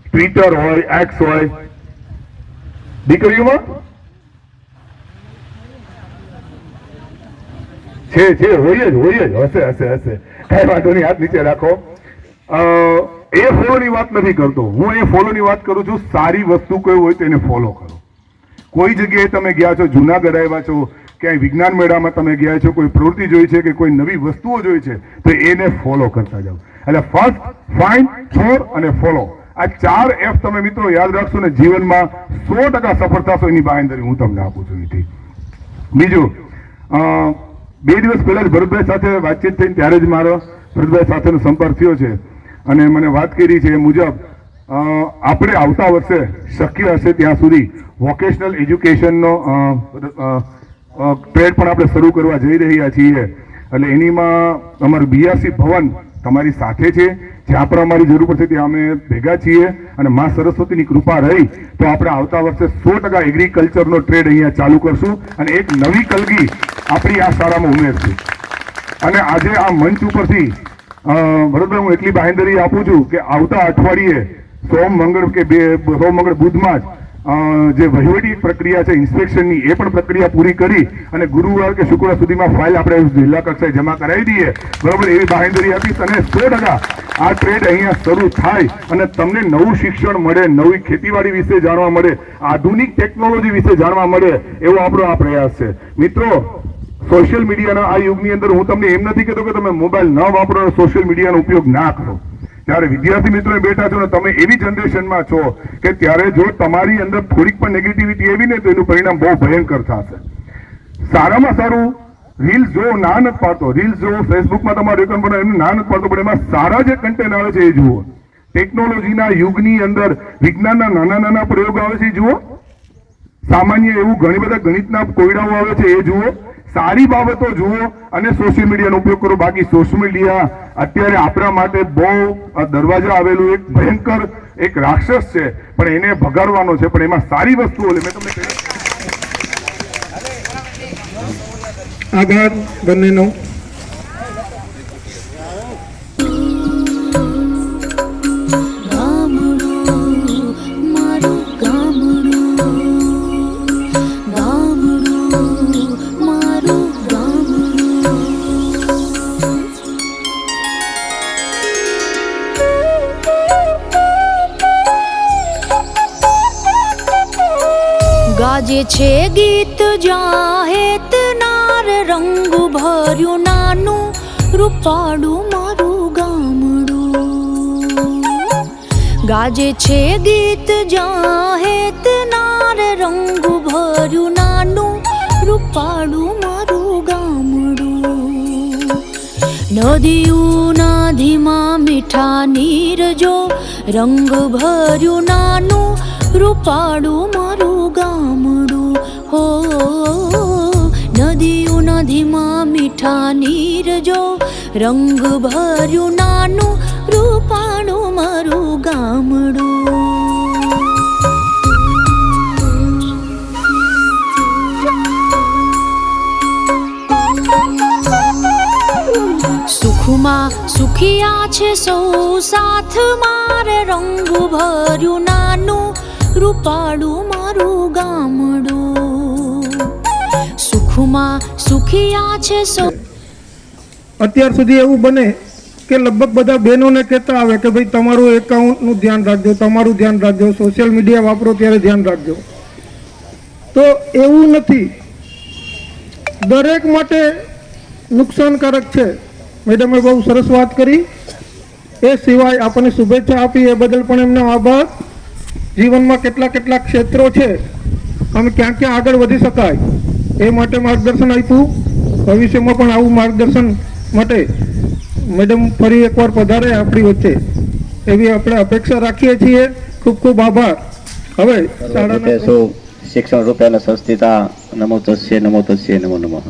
ટ્વિટર હોય, એક્સ હોય. દીકરીઓમાં છે હોય જ હશે. કઈ વાંધો નહીં, હાથ નીચે રાખો. એ ફોલોની વાત નથી કરતો હું. એ ફોલોની વાત કરું છું સારી વસ્તુ કોઈ હોય તો એને ફોલો કરો. કોઈ જગ્યાએ તમે ગયા છો, જુનાગઢ આવ્યા છો, ક્યાંય વિજ્ઞાન મેળામાં તમે ગયા છો, કોઈ પ્રવૃત્તિ જોઈ છે કે કોઈ નવી વસ્તુઓ જોઈ છે તો એને ફોલો કરતા જાઓ. એટલે ફર્સ્ટ, ફાઇન્ડ, ફોર અને ફોલો. આ 4 F તમે મિત્રો યાદ રાખશો ને જીવનમાં 100% સફળ થશો. એની બાંહેધરી હું તમને આપું છું. એથી બીજું, 2 દિવસ પહેલા જ ભરતભાઈ સાથે વાતચીત થઈ ત્યારે જ મારો ભરતભાઈ સાથેનો સંપર્ક થયો છે અને મને વાત કરી છે એ મુજબ આપણે આવતા વર્ષે શક્ય હશે ત્યાં સુધી વોકેશનલ એજ્યુકેશનનો ટ્રેડ પણ આપણે શરૂ કરવા જઈ રહ્યા છીએ. એટલે એનીમાં અમારું BRC ભવન તમારી સાથે છે. જ્યાં પણ અમારી જરૂર પડશે ત્યાં અમે ભેગા છીએ અને મા સરસ્વતીની કૃપા રહી તો આપણે આવતા વર્ષે 100% એગ્રીકલ્ચરનો ટ્રેડ અહીંયા ચાલુ કરશું અને એક નવી કલગી આપણી આ શાળામાં ઉમેરશું. અને આજે આ મંચ ઉપરથી ભરતભાઈ હું એટલી બાંહેધરી આપું છું કે આવતા અઠવાડિયે સોમ મંગળ બુધમાં જ જે વહીવટી પ્રક્રિયા છે ઇન્સ્પેક્શનની એ પણ પ્રક્રિયા પૂરી કરી અને ગુરુવાર કે શુક્રવાર સુધીમાં ફાઇલ આપણે જિલ્લા કક્ષાએ જમા કરાવી દઈએ. બરોબર? એવી બાંહેધરી આપીશ અને 100% આ ટ્રેડ અહીંયા શરૂ થાય અને તમને નવું શિક્ષણ મળે, નવી ખેતીવાડી વિશે જાણવા મળે, આધુનિક ટેકનોલોજી વિશે જાણવા મળે એવો આપણો આ પ્રયાસ છે. મિત્રો, સોશિયલ મીડિયાના આ યુગની અંદર હું તમને એમ નથી કહેતો કે તમે મોબાઈલ ન વાપરો અને સોશિયલ મીડિયાનો ઉપયોગ ના કરો. ત્યારે વિદ્યાર્થી મિત્રો બેઠા છો ને તમે એવી જનરેશનમાં છો કે ત્યારે જો તમારી અંદર થોડીક પણ નેગેટિવિટી આવી ને તો એનું પરિણામ બહુ ભયંકર થશે. સારામાં સારું રીલ્સ જો ના નથી પાડતો, રીલ્સ જો ફેસબુકમાં તમારું એકાઉન્ટ બનાવે એનું ના નથી પાડતો, પણ એમાં સારા જે કન્ટેન્ટ આવે છે એ જુઓ. ટેકનોલોજીના યુગની અંદર વિજ્ઞાનના નાના નાના પ્રયોગો આવે છે એ જુઓ. સામાન્ય એવું ઘણી બધા ગણિતના કોયડાઓ આવે છે એ જુઓ. સારી બાબતો જુઓ અને સોશિયલ મીડિયાનો ઉપયોગ કરો. બાકી સોશિયલ મીડિયા અત્યારે આપણા માટે બહુ દરવાજા આવેલું એક ભયંકર એક રાક્ષસ છે, પણ એને ભગાડવાનો છે. પણ એમાં સારી વસ્તુઓ મેં તમને કહ્યું. આભાર બંનેનો. ગાજે છે ગીત જાહેત નાર રંગ ભર્યું નાનું રૂપાળું મારું ગામડું. ગાજે છે ગીત જાહેત નાર રંગ ભર્યું નાનું રૂપાળું મારું ગામડું. નદીઓના ધીમા મીઠા નીર જો રંગ ભર્યું નાનું રૂપાળું મારું ગામડું. હો નદીઓના ધીમા મીઠા નીર જો રંગ ભર્યું નાનું રૂપાળું મારું ગામડું. સુખમાં સુખિયા છે સૌ સાથ મારે રંગ ભર્યું નાનું રૂપાળું મારું ગામડું. સુખમાં સુખિયા છે સૌ. અત્યાર સુધી એવું બને કે લગભગ બધા બહેનોને કહેતા આવે કે ભાઈ તમારું એકાઉન્ટનું ધ્યાન રાખજો, તમારું ધ્યાન રાખજો, સોશિયલ મીડિયા વાપરો ત્યારે ધ્યાન રાખજો. તો એવું નથી. દરેક માટે નુકસાનકારક છે. મેડમે બહુ સરસ વાત કરી. એ સિવાય આપણને શુભેચ્છા આપી એ બદલ પણ એમનો આભાર. જીવનમાં કેટલા ક્ષેત્રો છે અને ક્યાં આગળ વધી શકાય એ માટે માર્ગદર્શન આપ્યું. ભવિષ્યમાં પણ આવું માર્ગદર્શન માટે મેડમ ફરી એકવાર પધારે આપણી વચ્ચે એવી આપણે અપેક્ષા રાખીએ છીએ. ખૂબ ખૂબ આભાર. હવે શાળાના શિક્ષણ રૂપેણ સંસ્થિતા નમો તસ્ય નમો તસ્ય નમો નમઃ.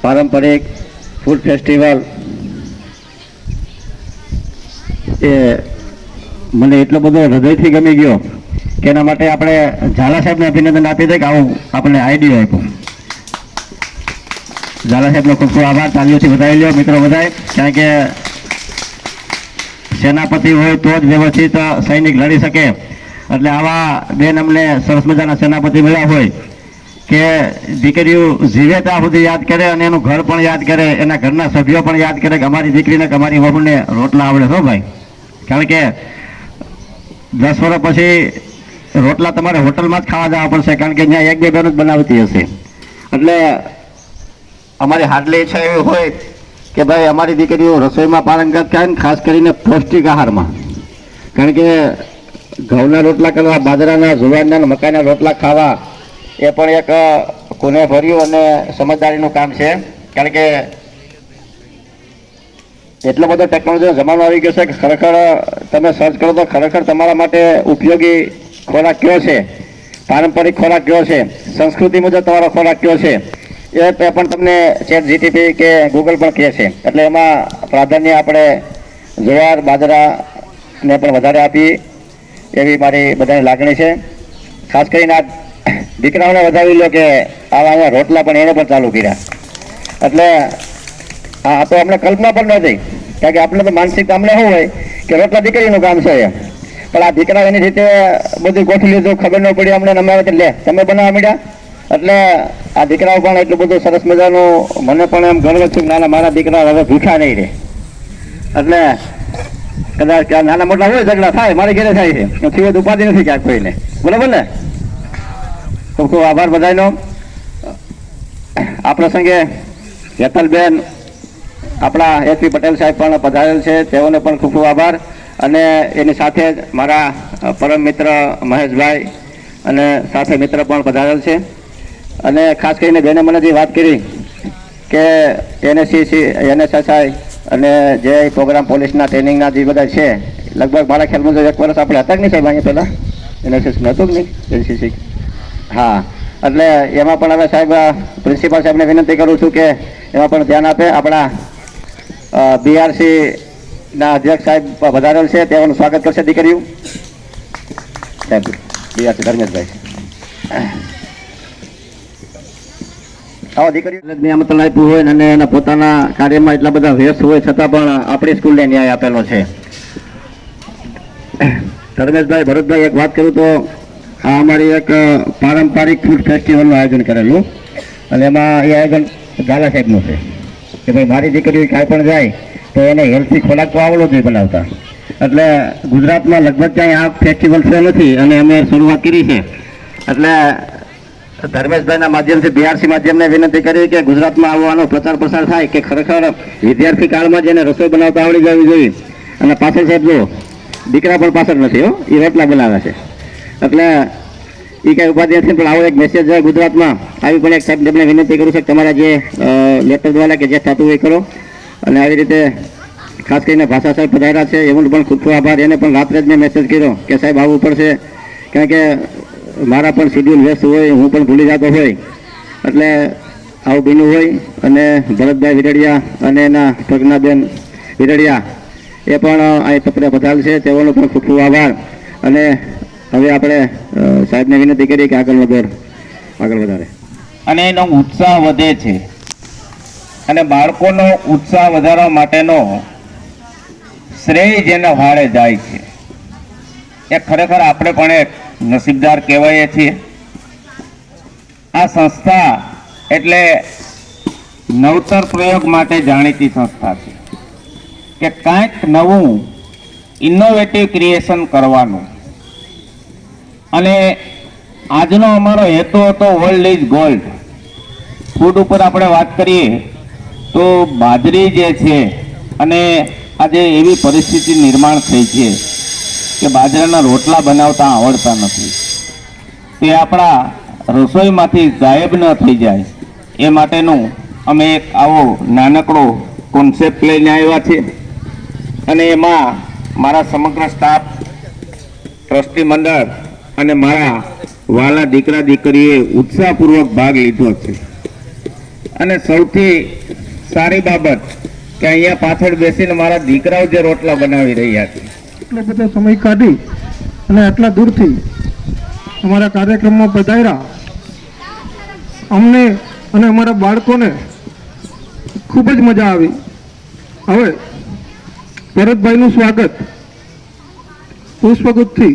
પારંપરિક ફૂડ ફેસ્ટિવલ એ મને એટલો બધો હૃદયથી ગમી ગયો કે એના માટે આપણે ઝાલા સાહેબને અભિનંદન આપી દઈએ કે આવું આપણને આઈડિયા આપ્યો. ઝાલા સાહેબનો ખૂબ ખૂબ આભાર. તાલીઓથી વધાવી લ્યો મિત્રો બધાએ. કારણ કે સેનાપતિ હોય તો જ વ્યવસ્થિત સૈનિક લડી શકે. એટલે આવા બેન અમને સરસ મજાના સેનાપતિ મળ્યા હોય કે દીકરીઓ જીવે ત્યાં સુધી યાદ કરે અને એનું ઘર પણ યાદ કરે, એના ઘરના સભ્યો પણ યાદ કરે કે અમારી દીકરીને કે અમારી વહુને રોટલા આવડે હો ભાઈ. કારણ કે 10 વર્ષ પછી રોટલા તમારે હોટલમાં જ ખાવા જવા પડશે, કારણ કે ત્યાં 1-2 બહેનો જ બનાવતી હશે. એટલે અમારી હાર્ડલી ઈચ્છા એવી હોય કે ભાઈ અમારી દીકરીઓ રસોઈમાં પારંગત થાય ને ખાસ કરીને પૌષ્ટિક આહારમાં. કારણ કે ઘઉંના રોટલા કરવા, બાજરાના, જુવારના, મકાઈના રોટલા ખાવા એ પણ એક કોને ભર્યું અને સમજદારીનું કામ છે. કારણ કે એટલો બધો ટેકનોલોજીનો જમાનો આવી ગયો છે કે ખરેખર તમે સર્ચ કરો તો ખરેખર તમારા માટે ઉપયોગી ખોરાક કયો છે, પારંપરિક ખોરાક કયો છે, સંસ્કૃતિ મુજબ તમારો ખોરાક કયો છે એ પણ તમને ચેટ જીટીપી કે ગૂગલ પણ કહે છે. એટલે એમાં પ્રાધાન્ય આપણે જુવાર, બાજરાને પણ વધારે આપી એવી મારી બધાની લાગણી છે. ખાસ કરીને આ દીકરાઓને વધાવી લો કે આવા અહીંયા રોટલા પણ એને પણ ચાલુ કર્યા. એટલે આ તો અમને કલ્પના પણ નથી, કારણ કે આપણે તો માનસિકતા અમને શું હોય કે રોટલા દીકરીનું કામ છે એમ. પણ આ દીકરા એની રીતે બધું ગોઠવી લીધું, ખબર ન પડી અમને અમે લે તમે બનાવવા માંડ્યા. એટલે આ દીકરાઓ પણ એટલું બધું સરસ મજાનું, મને પણ એમ ગર્વ છે નાના મારા દીકરા હવે ભૂખા નહીં રહે. એટલે કદાચ નાના મોટા હોય ઝઘડા થાય, મારી ઘરે થાય છે, થયું ઉપાધિ નથી ક્યાંક કોઈને. બરાબર ને? ખૂબ ખૂબ આભાર બધાનો. આ પ્રસંગે હેતલબેન, આપણા એસપી પટેલ સાહેબ પણ પધારેલ છે, તેઓને પણ ખૂબ ખૂબ આભાર. અને એની સાથે જ મારા પરમ મિત્ર મહેશભાઈ અને સાથે મિત્ર પણ પધારેલ છે. અને ખાસ કરીને બેને મને જે વાત કરી કે NSSI અને જે પ્રોગ્રામ પોલીસના ટ્રેનિંગના જે બધા છે, લગભગ મારા ખ્યાલ મુજબ 1 વર્ષ આપણે હતા કે નહીં સાહેબ અહીંયા પહેલાં? NSS નહોતું કે નહીં? NCC? હા. એટલે એમાં પણ હવે સાહેબ પ્રિન્સિપાલ સાહેબને વિનંતી કરું છું કે એમાં પણ ધ્યાન આપે. આપણા BRCના અધ્યક્ષ સાહેબ વધારેલ છે, તેઓનું સ્વાગત કરશે દીકરીઓ. સાહેબ BRC ધર્મેશભાઈ આવા દીકરીઓ આમંત્રણ આપ્યું હોય અને એના પોતાના કાર્યમાં એટલા બધા વ્યસ્ત હોય છતાં પણ આપણી સ્કૂલને ન્યાય આપેલો છે. ધર્મેશભાઈ, ભરતભાઈ, એક વાત કરું તો આ અમારી એક પારંપરિક ફૂડ ફેસ્ટિવલનું આયોજન કરેલું અને એમાં એ આયોજન ઝાલા સાહેબનું છે કે ભાઈ મારી દીકરી કાંઈ પણ જાય તો એને હેલ્થી ખોરાક તો આવડો જોઈએ બનાવતા. એટલે ગુજરાતમાં લગભગ ક્યાંય આ ફેસ્ટિવલ છે નથી અને અમે શરૂઆત કરી છે. એટલે ધર્મેશભાઈના માધ્યમથી BRC માધ્યમને વિનંતી કરી કે ગુજરાતમાં આવવાનો પ્રચાર પ્રસાર થાય કે ખરેખર વિદ્યાર્થી કાળમાં જેને રસોઈ બનાવતા આવડી જવી જોઈએ. અને પાછળ સાહેબ જો દીકરા પણ પાછળ નથી હો, એ રોટલા બનાવે છે. એટલે એ કાંઈ ઉપાધિ નથી, પણ આવો એક મેસેજ જાય ગુજરાતમાં. આવી પણ એક સાહેબ એમને વિનંતી કરું છું કે તમારા જે લેટર દ્વારા કે જે થતું હોય કરો. અને આવી રીતે ખાસ કરીને ભાષા સાહેબ પધાર્યા છે, એમનો પણ ખૂબ ખૂબ આભાર. એને પણ રાત્રે જ મેં મેસેજ કર્યો કે સાહેબ આવવું પડશે, કારણ કે મારા પણ શેડ્યુલ વ્યસ્ત હોય, હું પણ ભૂલી જતો હોય. એટલે આવું બન્યું હોય. અને ભરતભાઈ વિરડિયા અને એના પ્રજ્ઞાબેન વિરડિયા એ પણ અહીં તપરે પધારેલ છે, તેઓનો પણ ખૂબ ખૂબ આભાર. અને હવે આપણે સાહેબને વિનંતી કરીએ કે આગળ વધારે અને એનો ઉત્સાહ વધે છે. અને બાળકોનો ઉત્સાહ વધારવા માટેનો શ્રેય જેના વાળે જાય છે એ ખરેખર આપણે પણ એક નસીબદાર કહેવાય છીએ. આ સંસ્થા એટલે નવતર પ્રયોગ માટે જાણીતી સંસ્થા છે કે કાંઈક નવું ઇનોવેટિવ ક્રિએશન કરવાનું. અને આજનો અમારો હેતુ હતો વર્લ્ડ ઇઝ ગોલ્ડ. ફૂડ ઉપર આપણે વાત કરીએ તો બાજરી જે છે અને આજે એવી પરિસ્થિતિ નિર્માણ થઈ છે કે બાજરાના રોટલા બનાવતા આવડતા નથી. તે આપણા રસોઈમાંથી ગાયબ ન થઈ જાય એ માટેનું અમે એક આવો નાનકડો કોન્સેપ્ટ લઈને આવ્યા છે અને એમાં મારા સમગ્ર સ્ટાફ, ટ્રસ્ટી મંડળ અને મારા વાલા દીકરા દીકરીએ ઉત્સાહપૂર્વક ભાગ લીધો છે. અને સૌથી સારી બાબત કે અહીંયા પાછળ બેસીને મારા દીકરાઓ જે રોટલા બનાવી રહ્યા છે. એટલો બધો સમય કાઢી અને આટલા દૂરથી અમારા કાર્યક્રમમાં પધાર્યા. અમને અને અમારા બાળકોને ખૂબ જ મજા આવી. હવે ભરતભાઈનું સ્વાગત પુષ્પગુચ્છથી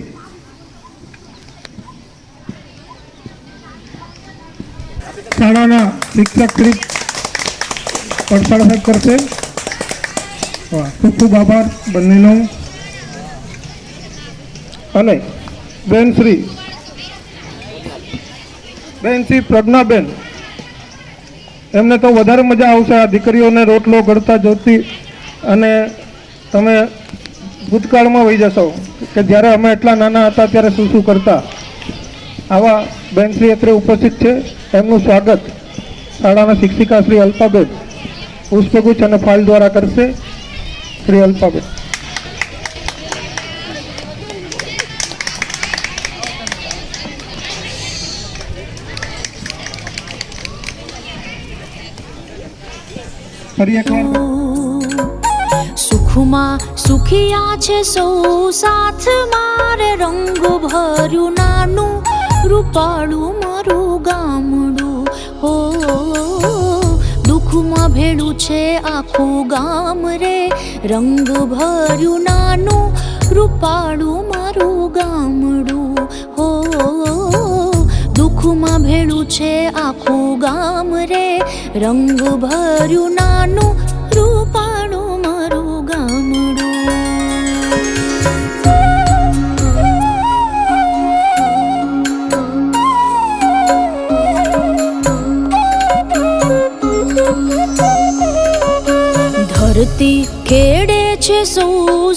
શાળાના શિક્ષક શ્રી પડસાળ સાહેબ કરશે. ખૂબ ખૂબ આભાર બંનેનો. અને બેન શ્રી પ્રજ્ઞાબેન, એમને તો વધારે મજા આવશે આ દીકરીઓને રોટલો ઘડતા જોતી. અને તમે ભૂતકાળમાં વહી જશો કે જ્યારે અમે એટલા નાના હતા ત્યારે શું શું કરતા. આવા બેનશ્રી અત્રે ઉપસ્થિત છે. એમનું સ્વાગત શાળાના શિક્ષિકા શ્રી અલ્પાબેન પુષ્પગુચ્છ અને ફાઇલ દ્વારા કરશે. શ્રી અલ્પાબેન. ફરી એકવાર સુખમાં સુખિયા છે સૌ સાથ મારે, રંગ ભર્યું નાનું રૂપાળું મારું ગામડું. હો દુઃખમાં ભેળું છે આખું ગામ રે, રંગ ભર્યું નાનું રૂપાળું મારું ગામડું. હો દુઃખમાં ભેળું છે આખું ગામ રે, રંગ ભર્યું નાનું રૂપાળું મારું ગામડું. ધરતી ખેડે છે સૌ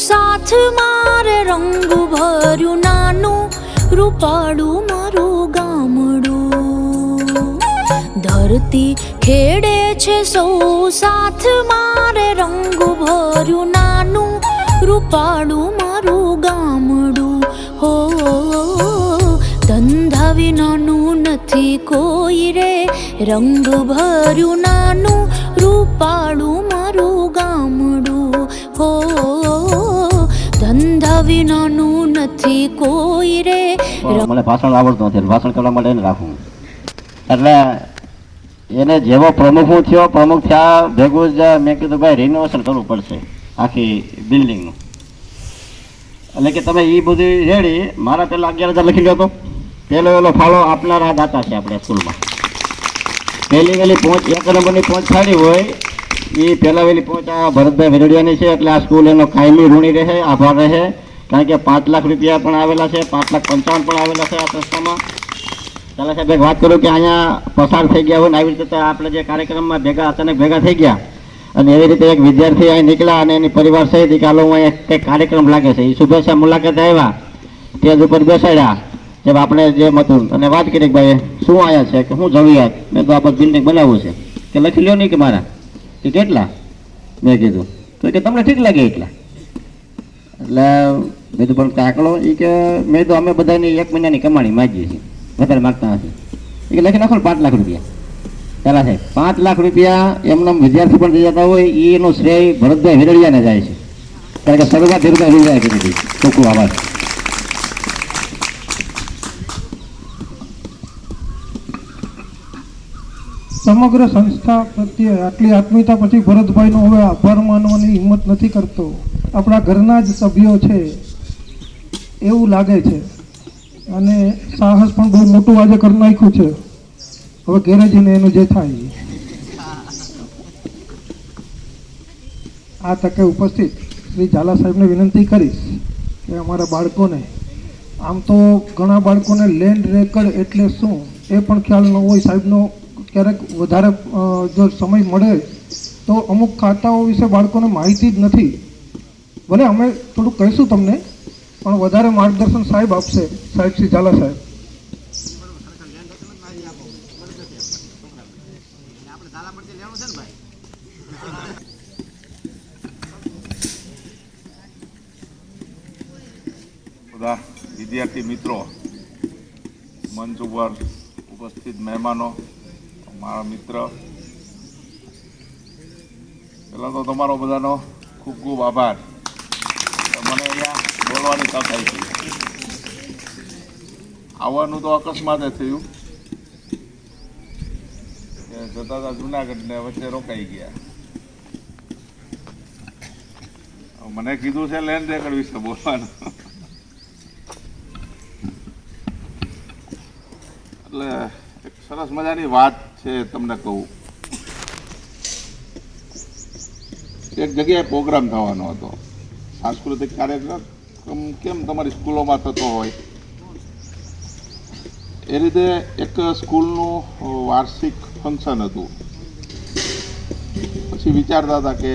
સાથ મારે, રંગ ભર્યું નાનું રૂપાળું મારું ગામડું. ધરતી ખેડે છે સૌ સાથ મારે, રંગ ભર્યું નાનું રૂપાળું મારું ગામડું. હો ધંધા વિનાનું નથી કોઈ રે, રંગ ભર્યું નાનું રૂપાળું મારું ગામડું. હો ધંધા વિનાનું નથી કોઈ રે. મને ભાષણ આવડતું નથી, ભાષણ કરવા માટે એને રાખવું. એટલે એને જેવો પ્રમુખ હું થયો, પ્રમુખ થયા ભેગું જ મેં કીધું ભાઈ રિનોવેશન કરવું પડશે આખી બિલ્ડિંગનું. એટલે કે તમે એ બધી રેડી. મારા પહેલાં 11,000 લખી ગયો હતો. પહેલો ફાળો આપનારા દાતા છે આપણે સ્કૂલમાં. પહેલી વહેલી પહોંચ 1 નંબરની પહોંચ થાળી હોય એ પહેલાં વહેલી પહોંચ આ ભરતભાઈ વેરડિયાની છે. એટલે આ સ્કૂલ એનો કાયમી ઋણી રહે, આભાર રહે. કારણ કે 5 લાખ રૂપિયા પણ આવેલા છે, 5,55,000 પણ આવેલા છે આ સંસ્થામાં. ચાલો સાહેબ એક વાત કરું કે અહીંયા પસાર થઈ ગયા હોય ને આવી રીતે આપણે જે કાર્યક્રમમાં અચાનક ભેગા થઈ ગયા અને એવી રીતે એક વિદ્યાર્થી અહીં નીકળ્યા અને એની પરિવાર સહિત કે હાલો અહીંયા કંઈક કાર્યક્રમ લાગે છે. એ શુભેચ્છા મુલાકાતે આવ્યા, સ્ટેજ ઉપર બેસાડ્યા જેમ આપણે જેમ હતું અને વાત કરી કે ભાઈ શું આવ્યા છે કે હું જરૂરિયાત. મેં તો આપણે બિલ્ડિંગ બનાવવું છે કે લખી લ્યો નહીં કે મારા કે કેટલા. મેં કીધું તો કે તમને ઠીક લાગે એટલા. એટલે મેં તો પણ આંકડો એ કે મેં તો અમે બધાની 1 મહિનાની કમાણી માગીએ છીએ, વધારે માગતા નથી. એ કે લખી નાખો ને 5 લાખ રૂપિયા. ચાલા સાહેબ 5 લાખ રૂપિયા એમનો વિદ્યાર્થી પણ જતા હોય એનો શ્રેય ભરતભાઈ વેરડિયાને જાય છે. કારણ કે શરૂઆત ધીરુભાઈ વેરડિયાએ કરી હતી. ખૂબ ખૂબ આભાર. સમગ્ર સંસ્થા પ્રત્યે આટલી આત્મીયતા પછી ભરતભાઈનો હવે આભાર માનવાની હિંમત નથી કરતો. આપણા ઘરના જ સભ્યો છે એવું લાગે છે. અને સાહસ પણ બહુ મોટું આજે કરી નાખ્યું છે. હવે ઘેરે જઈને એનું જે થાય. આ તકે ઉપસ્થિત શ્રી ઝાલા સાહેબને વિનંતી કરીશ કે અમારા બાળકોને, આમ તો ઘણા બાળકોને લેન્ડ રેકર્ડ એટલે શું એ પણ ખ્યાલ ન હોય. સાહેબનો ક્યારેક વધારે જો સમય મળે તો અમુક ખાતાઓ વિશે બાળકોને માહિતી જ નથી. ભલે અમે થોડુંક કહીશું તમને, પણ વધારે માર્ગદર્શન સાહેબ આપશે, સાહેબ શ્રી ઝાલા સાહેબ. બધા વિદ્યાર્થી મિત્રો, મંચ ઉપર ઉપસ્થિત મહેમાનો, મારા મિત્ર, પહેલાં તો તમારો બધાનો ખૂબ ખૂબ આભાર. મને અહીંયા બોલવાની તક આપી. આવવાનું તો અકસ્માતે થયું કે જતા હતા જુનાગઢને વચ્ચે રોકાઈ ગયા. મને કીધું છે લેન્ડ રેકર્ડ વિશે બોલવાનું, એટલે એક સરસ મજાની વાત છે તમને કહું. એક જગ્યાએ પ્રોગ્રામ થવાનો હતો, સાંસ્કૃતિક કાર્યક્રમ કેમ તમારી સ્કૂલોમાં થતો હોય એ રીતે એક સ્કૂલનું વાર્ષિક ફંક્શન હતું. પછી વિચારતા હતા કે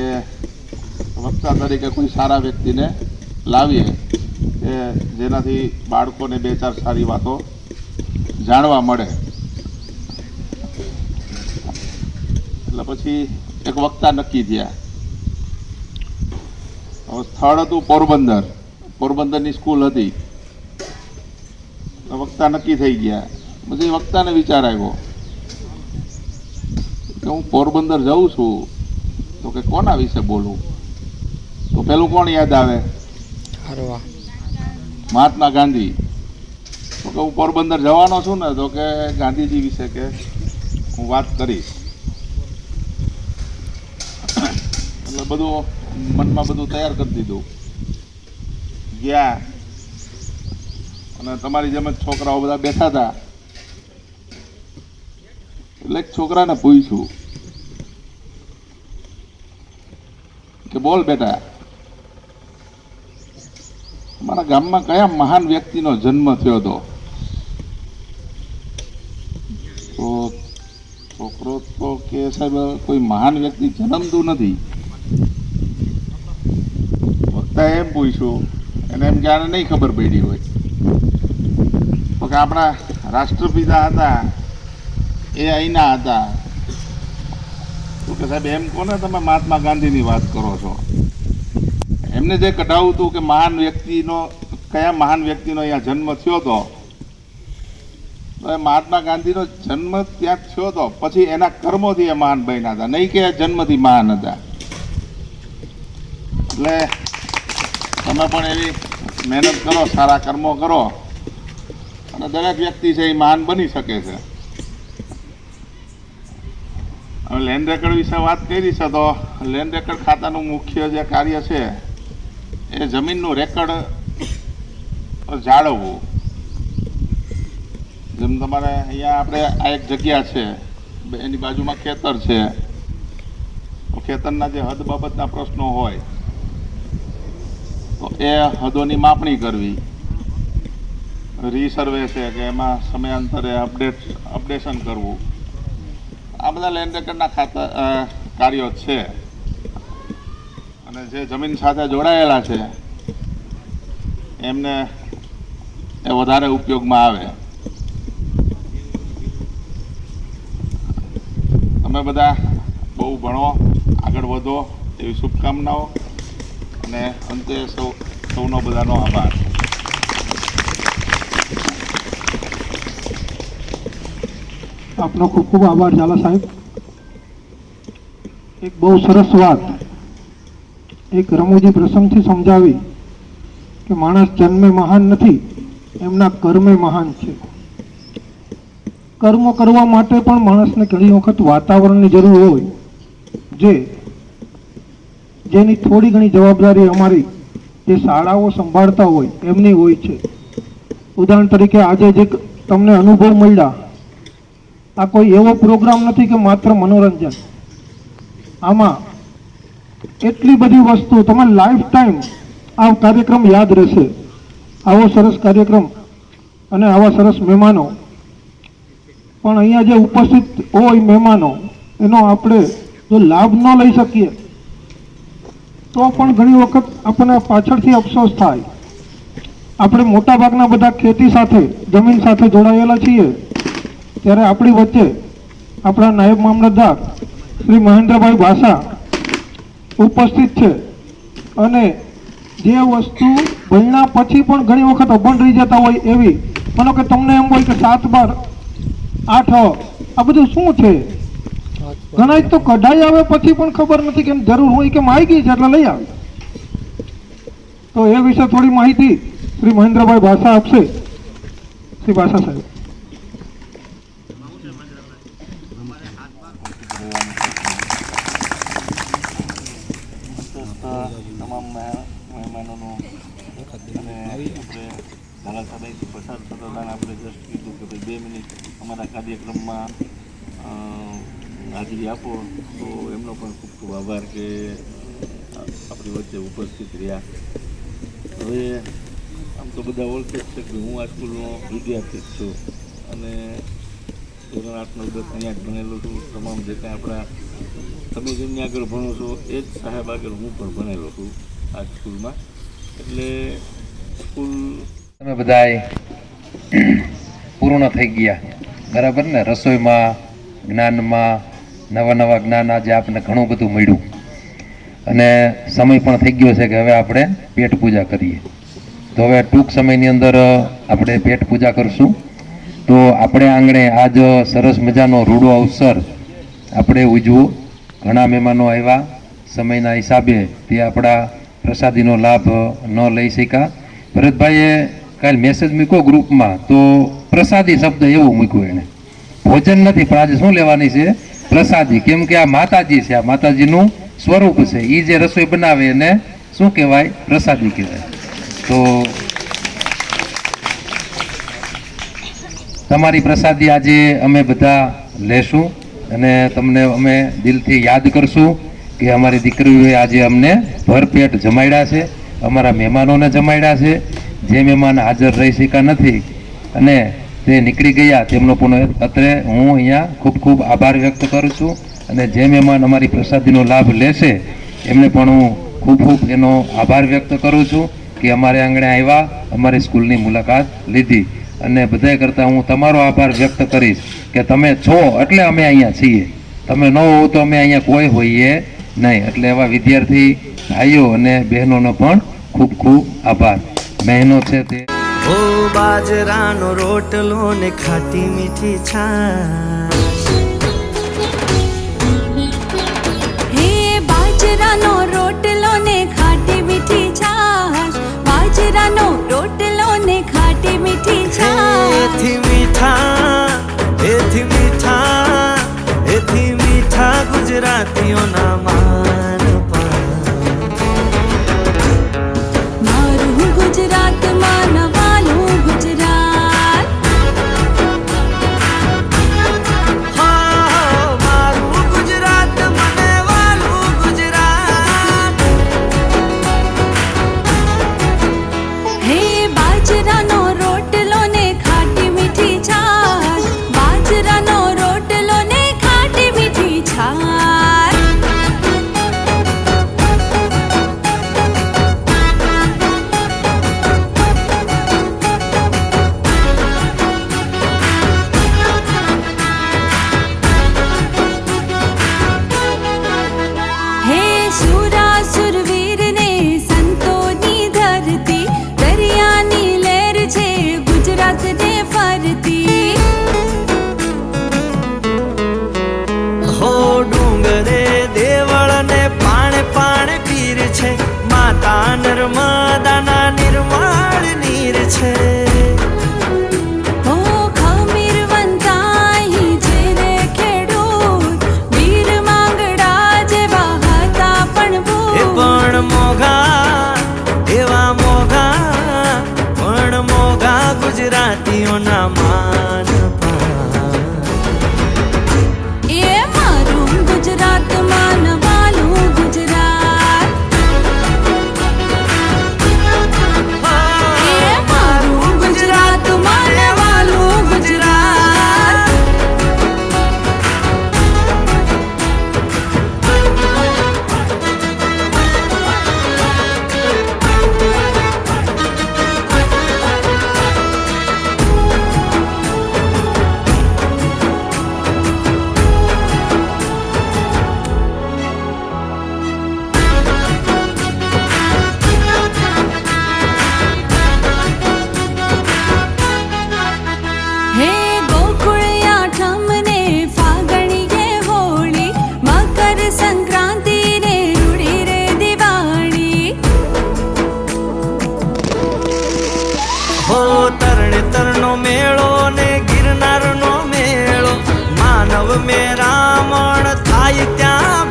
વક્તા તરીકે કોઈ સારા વ્યક્તિને લાવીએ કે જેનાથી બાળકોને 2-4 સારી વાતો જાણવા મળે. એટલે પછી એક વક્તા નક્કી થયા. હવે સ્થળ હતું પોરબંદર, પોરબંદરની સ્કૂલ હતી. વક્તા નક્કી થઈ ગયા. પછી વક્તાને વિચાર આવ્યો કે હું પોરબંદર જાઉં છું તો કે કોના વિશે બોલું? તો પેલું કોણ યાદ આવે? મહાત્મા ગાંધી. તો કે હું પોરબંદર જવાનો છું ને, તો કે ગાંધીજી વિશે કે હું વાત કરીશ. એટલે બધું મનમાં બધું તૈયાર કરી દીધું. ગયા અને તમારી જેમ જ છોકરાઓ બધા બેઠા હતા. એટલે એક છોકરાને પૂછ્યું કે બોલ બેટા, અમારા ગામમાં કયા મહાન વ્યક્તિનો જન્મ થયો હતો? તો છોકરો તો કે સાહેબ કોઈ મહાન વ્યક્તિ જન્મતું નથી. વક્તાએ એમ પૂછ્યું, એને એમ કે આને નહીં ખબર પડી હોય તો કે આપણા રાષ્ટ્રપિતા હતા એ અહીંના હતા. તો કે સાહેબ એમ કોને તમે મહાત્મા ગાંધીની વાત કરો છો? એમને જે કઢાવું હતું કે મહાન વ્યક્તિનો, કયા મહાન વ્યક્તિનો અહીંયા જન્મ થયો હતો, તો એ મહાત્મા ગાંધીનો જન્મ ત્યાં થયો હતો, પછી એના કર્મોથી એ મહાન બન્યા હતા, નહીં કે જન્મથી મહાન હતા. એટલે તમે પણ એવી મહેનત કરો, સારા કર્મો કરો, અને દરેક વ્યક્તિ છે એ મહાન બની શકે છે. હવે લેન્ડ રેકર્ડ વિશે વાત કરી છે, તો લેન્ડ રેકર્ડ ખાતાનું મુખ્ય જે કાર્ય છે એ જમીનનું રેકર્ડ જાળવવું. જેમ તમારે અહીંયા આપણે આ એક જગ્યા છે, એની બાજુમાં ખેતર છે, તો ખેતરના જે હદ બાબતના પ્રશ્નો હોય તો એ હદોની માપણી કરવી. રીસર્વે છે કે એમાં સમયાંતરે અપડેશન કરવું. આ બધા લેન્ડ રેકર્ડના કાર્યો છે. અને જે જમીન સાથે જોડાયેલા છે એમને એ વધારે ઉપયોગમાં આવે. તમે બધા બહુ ભણો, આગળ વધો એવી શુભકામનાઓ, અને અંતે સૌનો બધાનો આભાર. આપનો ખૂબ ખૂબ આભાર ઝાલા સાહેબ. એક બહુ સરસ વાત એક રમૂજી પ્રસંગથી સમજાવી કે માણસ જન્મે મહાન નથી, એમના કર્મે મહાન છે. કર્મ કરવા માટે પણ માણસને ઘણી વખત વાતાવરણની જરૂર હોય, જેની થોડી ઘણી જવાબદારી અમારી જે શાળાઓ સંભાળતા હોય એમની હોય છે. ઉદાહરણ તરીકે આજે જે તમને અનુભવ મળ્યા, આ કોઈ એવો પ્રોગ્રામ નથી કે માત્ર મનોરંજન. આમાં એટલી બધી વસ્તુ તમે લાઈફ ટાઈમ આ કાર્યક્રમ યાદ રહેશે. આવો સરસ કાર્યક્રમ અને આવા સરસ મહેમાનો પણ અહીંયા જે ઉપસ્થિત હોય મહેમાનો એનો આપણે જો લાભ ન લઈ શકીએ તો પણ ઘણી વખત આપણને પાછળથી અફસોસ થાય. આપણે મોટાભાગના બધા ખેતી સાથે જમીન સાથે જોડાયેલા છીએ, ત્યારે આપણી વચ્ચે આપણા નાયબ મામલતદાર શ્રી મહેન્દ્રભાઈ ભાષા ઉપસ્થિત છે અને જે વસ્તુ ભણ્યા પછી પણ ઘણી વખત અભણ રહી જતા હોય એવી, માનો કે તમને એમ હોય કે 7 બાર 8 આ બધું શું છે, ઘણા તો કઢાઈ આવે પછી પણ ખબર નથી કે જરૂર હોય કે માગી છે એટલે લઈ આવે. તો એ વિશે થોડી માહિતી શ્રી મહેન્દ્રભાઈ ભાષા આપશે. શ્રી ભાષા સાહેબ. તમામ મહેમાનોનું અને આપણે ધારાસભ્યથી પસાર થતાં આપણે જસ્ટ કીધું કે ભાઈ 2 મિનિટ અમારા કાર્યક્રમમાં હાજરી આપો, તો એમનો પણ ખૂબ ખૂબ આભાર કે આપણી વચ્ચે ઉપસ્થિત રહ્યા. હવે આમ તો બધા ઓળખે જ છે કે હું આ સ્કૂલનો વિદ્યાર્થી જ છું અને ધોરણ 8 9 10 અહીંયા જ ભણેલો છું. તમામ જે કાંઈ આપણા તમે જેમની આગળ ભણો છો એ જ સાહેબ આગળ હું પણ ભણેલો છું આ સ્કૂલમાં. એટલે સ્કૂલ તમે બધાય પૂર્ણ થઈ ગયા બરાબર ને? રસોઈમાં, જ્ઞાનમાં, નવા જ્ઞાન આજે આપણને ઘણું બધું મળ્યું અને સમય પણ થઈ ગયો છે કે હવે આપણે પેટ પૂજા કરીએ. તો હવે ટૂંક સમયની અંદર આપણે પેટ પૂજા કરશું. તો આપણે આંગણે આજ સરસ મજાનો રૂડો અવસર આપણે ઉજવું. ઘણા મહેમાનો આવ્યા, સમયના હિસાબે તે આપણા પ્રસાદીનો લાભ ન લઈ શક્યા. ભરતભાઈએ કાલે મેસેજ મૂક્યો ગ્રુપમાં, તો પ્રસાદી શબ્દ એવો મૂક્યો એને, ભોજન નથી પણ આજે શું લેવાની છે? પ્રસાદી. કેમ કે આ માતાજી છે, આ માતાજીનું સ્વરૂપ છે. એ જે રસોઈ બનાવે એને શું કહેવાય? પ્રસાદી કહેવાય. તો તમારી પ્રસાદી આજે અમે બધા લેશું અને તમને અમે દિલથી યાદ કરશું કે અમારી દીકરીઓએ આજે અમને ભરપેટ જમાડ્યા છે, અમારા મહેમાનોને જમાડ્યા છે. જે મહેમાન હાજર રહી શક્યા નથી અને તે નીકળી ગયા તેમનો પણ અત્રે હું અહીંયા ખૂબ ખૂબ આભાર વ્યક્ત કરું છું. અને જે મહેમાન અમારી પ્રસાદીનો લાભ લેશે એમને પણ હું ખૂબ ખૂબ એનો આભાર વ્યક્ત કરું છું કે અમારે આંગણે આવ્યા, અમારી સ્કૂલની મુલાકાત લીધી. અને બધાય કરતાં હું તમારો આભાર વ્યક્ત કરીશ કે તમે છો એટલે અમે અહીંયા છીએ, તમે ન હો તો અમે અહીંયા કોઈ હોઈએ નહીં. એટલે એવા વિદ્યાર્થી ભાઈઓ અને બહેનોનો પણ ખૂબ ખૂબ આભાર. બહેનો છે તે ઓ બાજરાનો રોટલો ને ખાટી મીઠી છાશ, હે બાજરાનો રોટલો ને ખાટી મીઠી છાશ, બાજરાનો રોટલો ને ખાટી મીઠી છાશ. એથી મીઠા એથી મીઠા એથી મીઠા ગુજરાતીઓના માન મારું ગુજરાત માનવાનું ગુજરાત, મારું ગુજરાત મને વાલું ગુજરાત. હે બાજરાનો રોટલો ને ખાટી મીઠી છાશ, બાજરાનો રોટલો ને ખાટી મીઠી છાશ. હે સુરાસુર વીર ને સંતોની ધરતી, દરિયાની લહેર છે ગુજરાત ને ફરતી. હો ડુંગરે દેવળ ને પાણે પાણે પીર છે, માતા નર્મદાના નિર્મળ નીર છે. ઓ ખમીર વંતાઈ છે રે ખેડૂત, વીર માંગડા જેવા હતા પણ એ ભૂત. પણ મોઘા એવા મોઘા પણ મોઘા ગુજરાતીઓના માન એ મારું ગુજરાત માનવાનું ગુજરાત, એ મારું તરણેતરનો મેળો ને ગિરનારનો મેળો, માનવ મેરામણ થાય ત્યાં